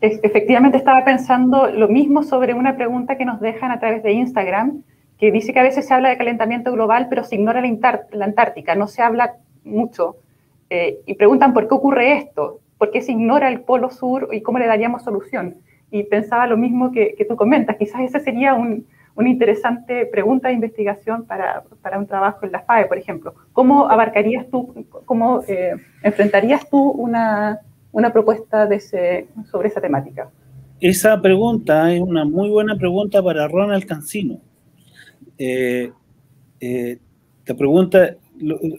Efectivamente, estaba pensando lo mismo sobre una pregunta que nos dejan a través de Instagram, que dice que a veces se habla de calentamiento global, pero se ignora la Antártica, no se habla mucho. Y preguntan por qué ocurre esto, por qué se ignora el Polo Sur y cómo le daríamos solución. Y pensaba lo mismo que tú comentas, quizás ese sería una interesante pregunta de investigación para un trabajo en la FAE, por ejemplo. ¿Cómo abarcarías tú, cómo enfrentarías tú una propuesta sobre esa temática? Esa pregunta es una muy buena pregunta para Ronald Cancino. La pregunta,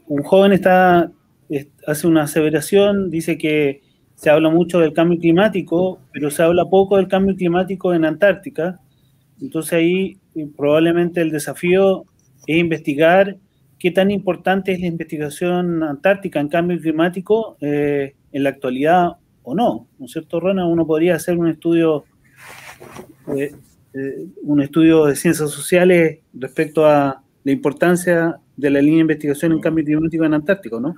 un joven hace una aseveración, dice que se habla mucho del cambio climático, pero se habla poco del cambio climático en Antártica. Entonces ahí probablemente el desafío es investigar qué tan importante es la investigación antártica en cambio climático en la actualidad o no, ¿no es cierto, Rona? Uno podría hacer un estudio de ciencias sociales respecto a la importancia de la línea de investigación en cambio climático en Antártico, ¿no?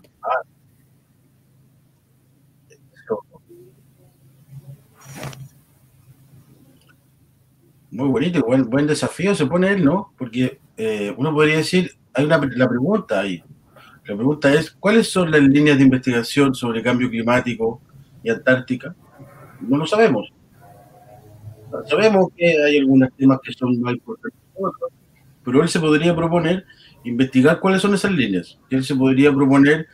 Muy bonito, buen desafío se pone él, ¿no? Porque uno podría decir, la pregunta ahí. La pregunta es, ¿cuáles son las líneas de investigación sobre cambio climático y Antártica? No lo sabemos. Sabemos que hay algunos temas que son más importantes que otros, pero él se podría proponer investigar cuáles son esas líneas. Él se podría proponer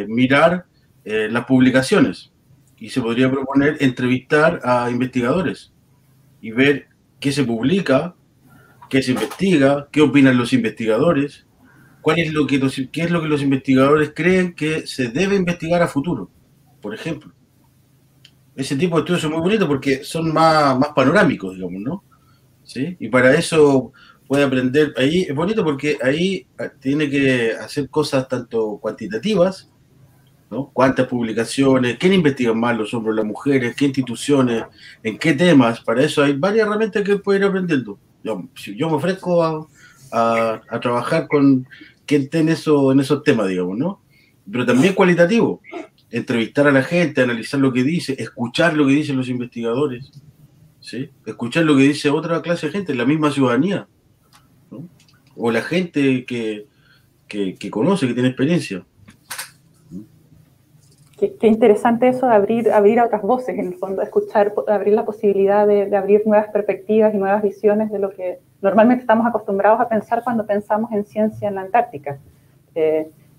mirar las publicaciones y se podría proponer entrevistar a investigadores y ver qué se publica, qué se investiga, qué opinan los investigadores, qué es lo que los investigadores creen que se debe investigar a futuro, por ejemplo. Ese tipo de estudios son muy bonitos porque son más panorámicos, digamos, ¿no? ¿Sí? Y para eso puede aprender, ahí es bonito porque ahí tiene que hacer cosas tanto cuantitativas, ¿no? ¿Cuántas publicaciones? ¿Quién investiga más, los hombres o las mujeres? ¿Qué instituciones? ¿En qué temas? Para eso hay varias herramientas que puede ir aprendiendo. Yo me ofrezco a trabajar con quien esté en esos temas, digamos, ¿no? Pero también cualitativo. Entrevistar a la gente, analizar lo que dice, escuchar lo que dicen los investigadores, ¿sí? Escuchar lo que dice otra clase de gente, la misma ciudadanía, ¿no? O la gente que conoce, que tiene experiencia. Qué interesante eso de abrir a otras voces, en el fondo, escuchar, abrir la posibilidad de abrir nuevas perspectivas y nuevas visiones de lo que normalmente estamos acostumbrados a pensar cuando pensamos en ciencia en la Antártica.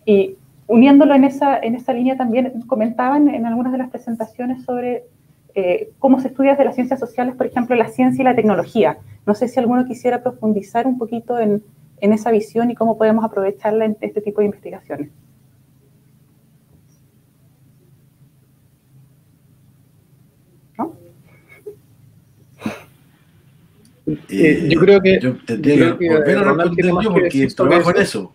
Y uniéndolo en esa línea también comentaban en algunas de las presentaciones sobre cómo se estudia desde las ciencias sociales, por ejemplo, la ciencia y la tecnología. No sé si alguno quisiera profundizar un poquito en esa visión y cómo podemos aprovecharla en este tipo de investigaciones. Yo creo que... Yo tendría que volver a responder yo porque trabajo en eso.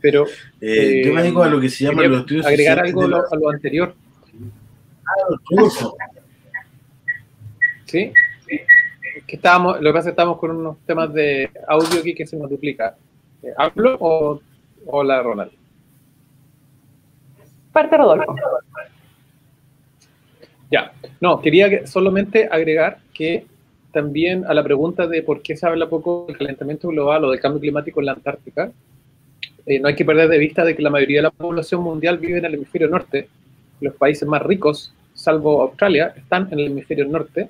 Pero yo me dedico a lo que se llama los estudios agregar algo a lo anterior. ¿Sí? Que lo que pasa es que estábamos con unos temas de audio aquí que se nos duplica. ¿Hablo o la Ronald? Parte Rodolfo. Ya, no, quería solamente agregar que también a la pregunta de por qué se habla poco del calentamiento global o del cambio climático en la Antártica, no hay que perder de vista de que la mayoría de la población mundial vive en el hemisferio norte. Los países más ricos, salvo Australia, están en el hemisferio norte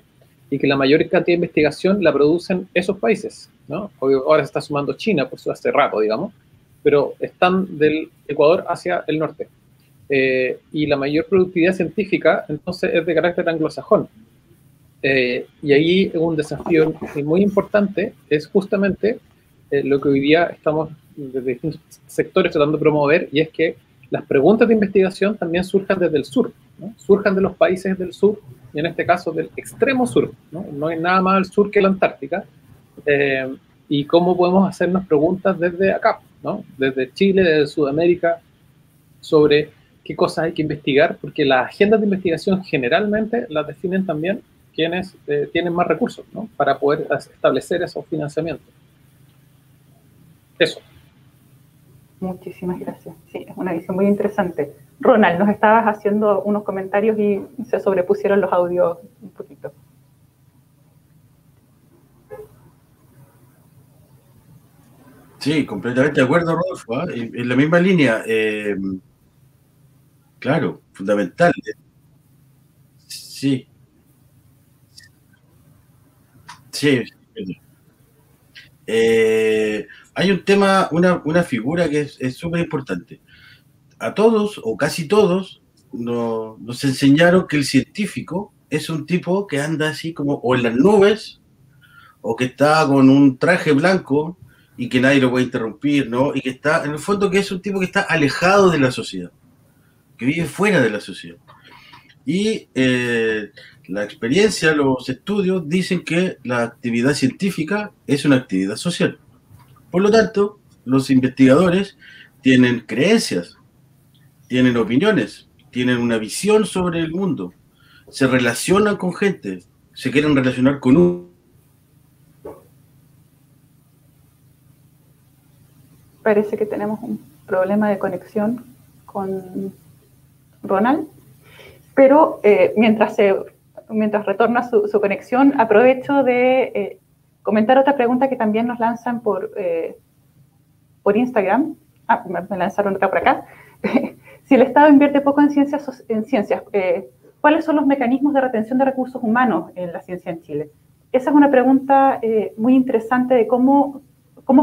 y que la mayor cantidad de investigación la producen esos países, ¿no? Ahora se está sumando China, por eso hace rato, digamos, pero están del Ecuador hacia el norte. Y la mayor productividad científica, entonces, es de carácter anglosajón. Y ahí un desafío muy importante es justamente lo que hoy día estamos desde distintos sectores tratando de promover, y es que las preguntas de investigación también surjan desde el sur, ¿no? Surjan de los países del sur, y en este caso del extremo sur, ¿no? No hay nada más al sur que la Antártica, y cómo podemos hacernos preguntas desde acá, ¿no? Desde Chile, desde Sudamérica, sobre qué cosas hay que investigar, porque las agendas de investigación generalmente las definen también quienes tienen más recursos, ¿no? Para poder establecer esos financiamientos. Eso. Muchísimas gracias. Sí, es una visión muy interesante. Ronald, nos estabas haciendo unos comentarios y se sobrepusieron los audios un poquito. Sí, completamente de acuerdo, Rodolfo, ¿eh? En la misma línea. Claro, fundamental. Sí. Sí. Hay un tema, una figura que es súper importante. A todos, o casi todos, nos enseñaron que el científico es un tipo que anda así como o en las nubes, o que está con un traje blanco y que nadie lo puede interrumpir, ¿no? Y que está, en el fondo, que es un tipo que está alejado de la sociedad, que vive fuera de la sociedad. Y la experiencia, los estudios dicen que la actividad científica es una actividad social. Por lo tanto, los investigadores tienen creencias, tienen opiniones, tienen una visión sobre el mundo, se relacionan con gente, se quieren relacionar con uno. Parece que tenemos un problema de conexión con Ronald, pero mientras retorna su conexión, aprovecho de comentar otra pregunta que también nos lanzan por Instagram. Me lanzaron otra por acá. Si el Estado invierte poco en ciencias, ¿cuáles son los mecanismos de retención de recursos humanos en la ciencia en Chile? Esa es una pregunta muy interesante de cómo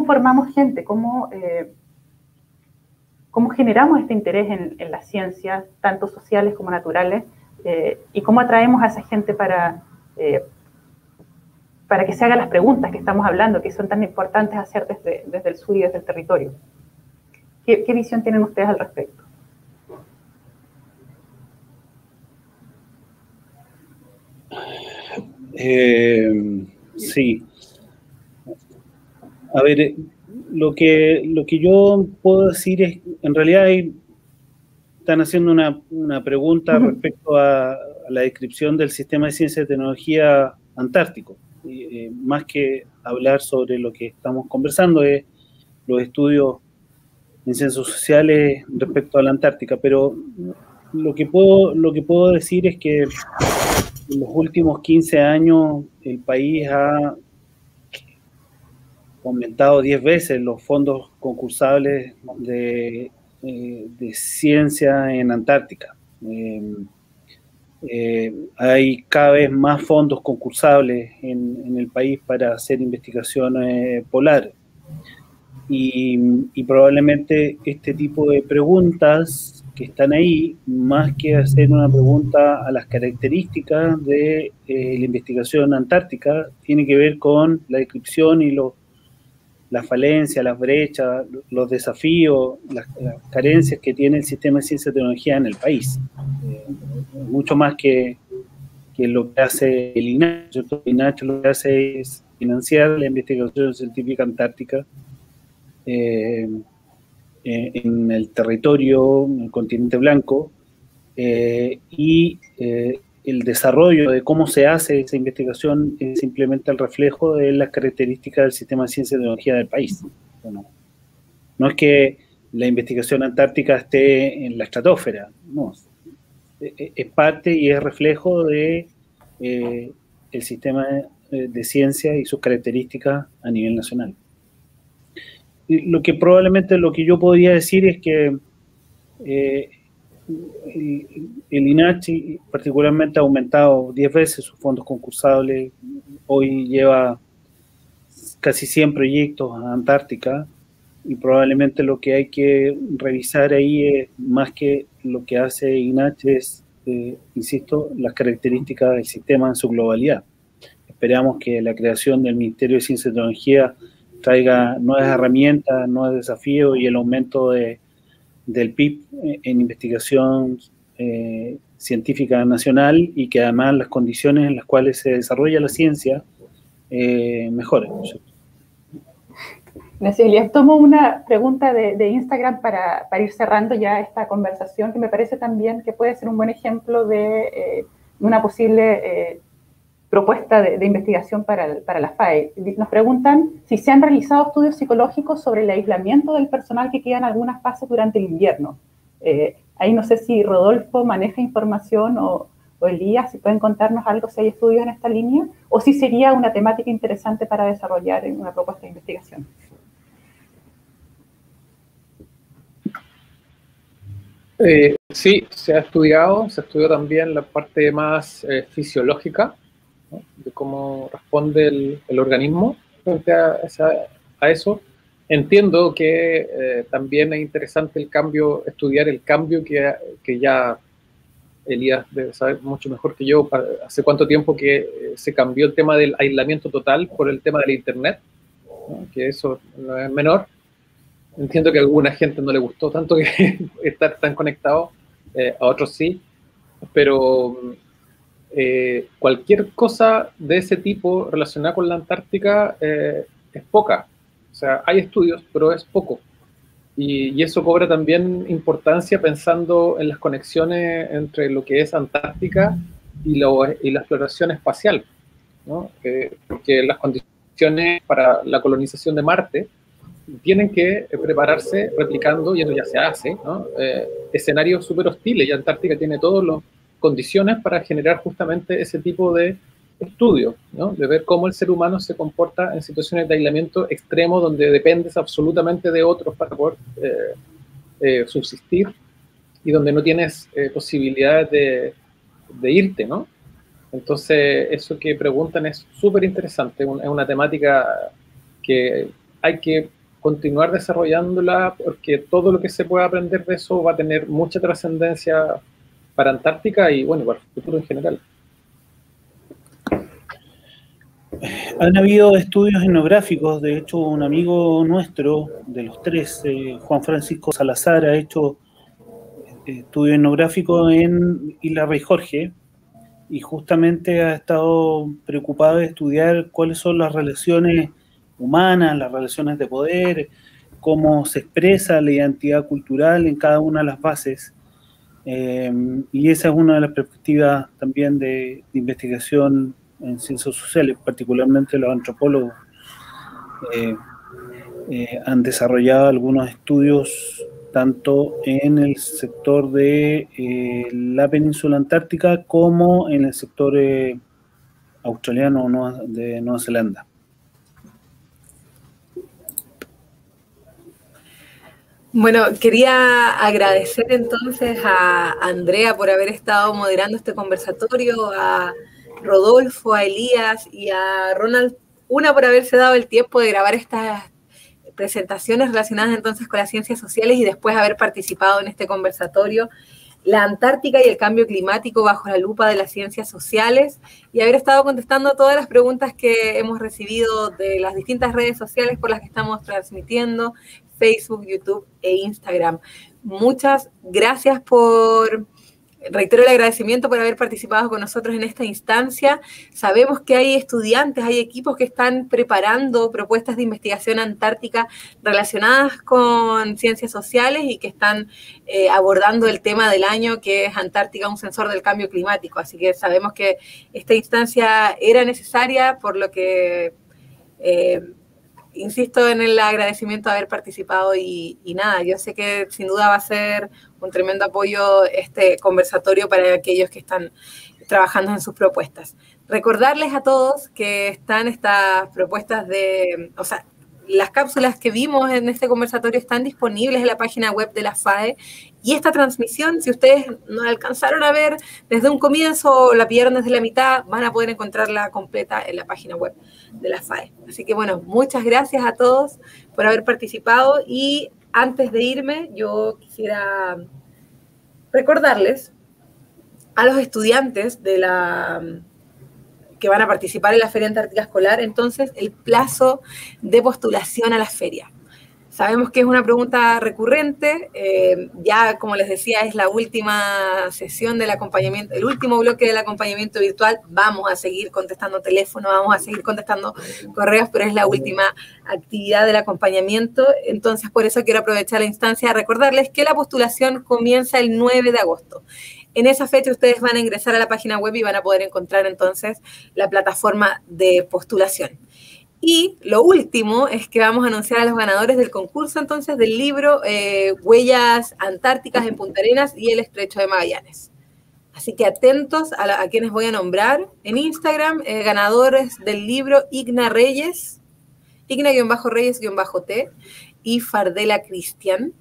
formamos gente, cómo generamos este interés en las ciencias, tanto sociales como naturales, y cómo atraemos a esa gente para que se haga las preguntas que estamos hablando, que son tan importantes hacer desde el sur y desde el territorio. ¿Qué visión tienen ustedes al respecto? Sí. A ver, lo que yo puedo decir es, en realidad están haciendo una pregunta respecto a la descripción del sistema de ciencia y tecnología antártico. Más que hablar sobre lo que estamos conversando, es los estudios en ciencias sociales respecto a la Antártica. Pero lo que puedo decir es que en los últimos 15 años el país ha aumentado 10 veces los fondos concursables de ciencia en Antártica. Hay cada vez más fondos concursables en el país para hacer investigaciones polares. Y probablemente este tipo de preguntas que están ahí, más que hacer una pregunta a las características de la investigación antártica, tiene que ver con la descripción y las falencias, las brechas, los desafíos, las carencias que tiene el sistema de ciencia y tecnología en el país. Mucho más que lo que hace el INACH. El INACH lo que hace es financiar la investigación científica antártica en el territorio, en el continente blanco, y el desarrollo de cómo se hace esa investigación es simplemente el reflejo de las características del sistema de ciencia y tecnología del país. Bueno, no es que la investigación antártica esté en la estratosfera, no, es parte y es reflejo de el sistema de ciencia y sus características a nivel nacional. Y lo que yo podría decir es que el INACH particularmente ha aumentado 10 veces sus fondos concursables, hoy lleva casi 100 proyectos a Antártica, y probablemente lo que hay que revisar ahí es, más que lo que hace INACH, es, insisto, las características del sistema en su globalidad. Esperamos que la creación del Ministerio de Ciencia y Tecnología traiga nuevas herramientas, nuevos desafíos y el aumento del PIB en investigación científica nacional, y que además las condiciones en las cuales se desarrolla la ciencia mejoren. Gracias, Elías. Tomo una pregunta de Instagram para ir cerrando ya esta conversación, que me parece también que puede ser un buen ejemplo de una posible propuesta de investigación para las FAE. Nos preguntan si se han realizado estudios psicológicos sobre el aislamiento del personal que queda en algunas fases durante el invierno. Ahí no sé si Rodolfo maneja información o Elías, si pueden contarnos algo, si hay estudios en esta línea, o si sería una temática interesante para desarrollar en una propuesta de investigación. Sí, se ha estudiado también la parte más fisiológica, ¿no?, de cómo responde el organismo frente a eso. Entiendo que también es interesante estudiar el cambio que ya Elías debe saber mucho mejor que yo, hace cuánto tiempo que se cambió el tema del aislamiento total por el tema del internet, ¿no?, que eso no es menor. Entiendo que a alguna gente no le gustó tanto que estar tan conectado, a otros sí, pero cualquier cosa de ese tipo relacionada con la Antártica es poca. O sea, hay estudios, pero es poco. Y eso cobra también importancia pensando en las conexiones entre lo que es Antártica y la exploración espacial, ¿no? Porque las condiciones para la colonización de Marte tienen que prepararse replicando, y eso ya se hace, ¿no?, escenarios súper hostiles, y Antártica tiene todas las condiciones para generar justamente ese tipo de estudios, ¿no?, de ver cómo el ser humano se comporta en situaciones de aislamiento extremo, donde dependes absolutamente de otros para poder subsistir, y donde no tienes posibilidades de irte, ¿no? Entonces, eso que preguntan es súper interesante, es una temática que hay que continuar desarrollándola, porque todo lo que se pueda aprender de eso va a tener mucha trascendencia para Antártica y, bueno, para el futuro en general. Han habido estudios etnográficos. De hecho, un amigo nuestro, de los tres, Juan Francisco Salazar, ha hecho estudio etnográfico en Isla Rey Jorge, y justamente ha estado preocupado de estudiar cuáles son las relaciones humanas, las relaciones de poder, cómo se expresa la identidad cultural en cada una de las bases, y esa es una de las perspectivas también de investigación en ciencias sociales. Particularmente los antropólogos han desarrollado algunos estudios tanto en el sector de la península antártica como en el sector australiano de Nueva Zelanda. Bueno, quería agradecer entonces a Andrea por haber estado moderando este conversatorio, a Rodolfo, a Elías y a Ronald, por haberse dado el tiempo de grabar estas presentaciones relacionadas entonces con las ciencias sociales, y después haber participado en este conversatorio, la Antártica y el cambio climático bajo la lupa de las ciencias sociales, y haber estado contestando todas las preguntas que hemos recibido de las distintas redes sociales por las que estamos transmitiendo, Facebook, YouTube e Instagram. Muchas gracias por reitero el agradecimiento por haber participado con nosotros en esta instancia. Sabemos que hay estudiantes, hay equipos que están preparando propuestas de investigación antártica relacionadas con ciencias sociales y que están abordando el tema del año, que es Antártica, un sensor del cambio climático. Así que sabemos que esta instancia era necesaria, por lo que insisto en el agradecimiento de haber participado y nada, yo sé que sin duda va a ser un tremendo apoyo este conversatorio para aquellos que están trabajando en sus propuestas. Recordarles a todos que están estas propuestas o sea, las cápsulas que vimos en este conversatorio están disponibles en la página web de la FAE, y esta transmisión, si ustedes no la alcanzaron a ver desde un comienzo o la pillaron desde la mitad, van a poder encontrarla completa en la página web de la FAE. Así que bueno, muchas gracias a todos por haber participado, y antes de irme yo quisiera recordarles a los estudiantes que van a participar en la Feria Antártica Escolar, entonces, el plazo de postulación a la feria. Sabemos que es una pregunta recurrente, ya como les decía, es la última sesión del acompañamiento, el último bloque del acompañamiento virtual. Vamos a seguir contestando teléfono, vamos a seguir contestando correos, pero es la última actividad del acompañamiento. Entonces, por eso quiero aprovechar la instancia a recordarles que la postulación comienza el 9 de agosto. En esa fecha ustedes van a ingresar a la página web y van a poder encontrar entonces la plataforma de postulación. Y lo último es que vamos a anunciar a los ganadores del concurso entonces del libro Huellas Antárticas en Punta Arenas y el Estrecho de Magallanes. Así que atentos a quienes voy a nombrar en Instagram, ganadores del libro Igna Reyes, Igna-Reyes-T y Fardela Cristian.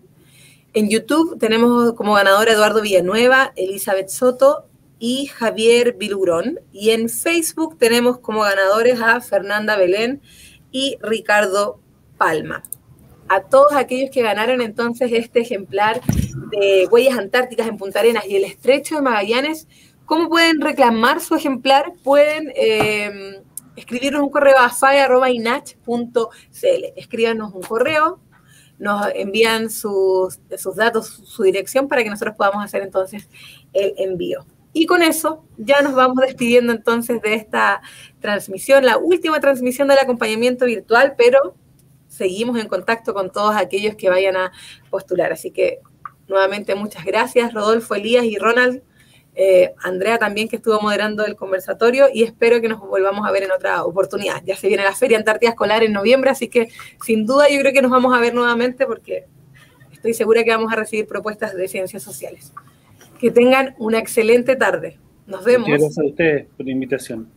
En YouTube tenemos como ganador a Eduardo Villanueva, Elizabeth Soto y Javier Bilurón. Y en Facebook tenemos como ganadores a Fernanda Belén y Ricardo Palma. A todos aquellos que ganaron entonces este ejemplar de Huellas Antárticas en Punta Arenas y el Estrecho de Magallanes, ¿cómo pueden reclamar su ejemplar? Pueden escribirnos un correo a fae@inach.cl. Escríbanos un correo, nos envían sus datos, su dirección, para que nosotros podamos hacer entonces el envío. Y con eso ya nos vamos despidiendo entonces de esta transmisión, la última transmisión del acompañamiento virtual, pero seguimos en contacto con todos aquellos que vayan a postular. Así que nuevamente muchas gracias, Rodolfo, Elías y Ronald, Andrea también, que estuvo moderando el conversatorio, y espero que nos volvamos a ver en otra oportunidad. Ya se viene la Feria Antártica Escolar en noviembre, así que sin duda yo creo que nos vamos a ver nuevamente, porque estoy segura que vamos a recibir propuestas de ciencias sociales. Que tengan una excelente tarde. Nos vemos. Muchas gracias a ustedes por la invitación.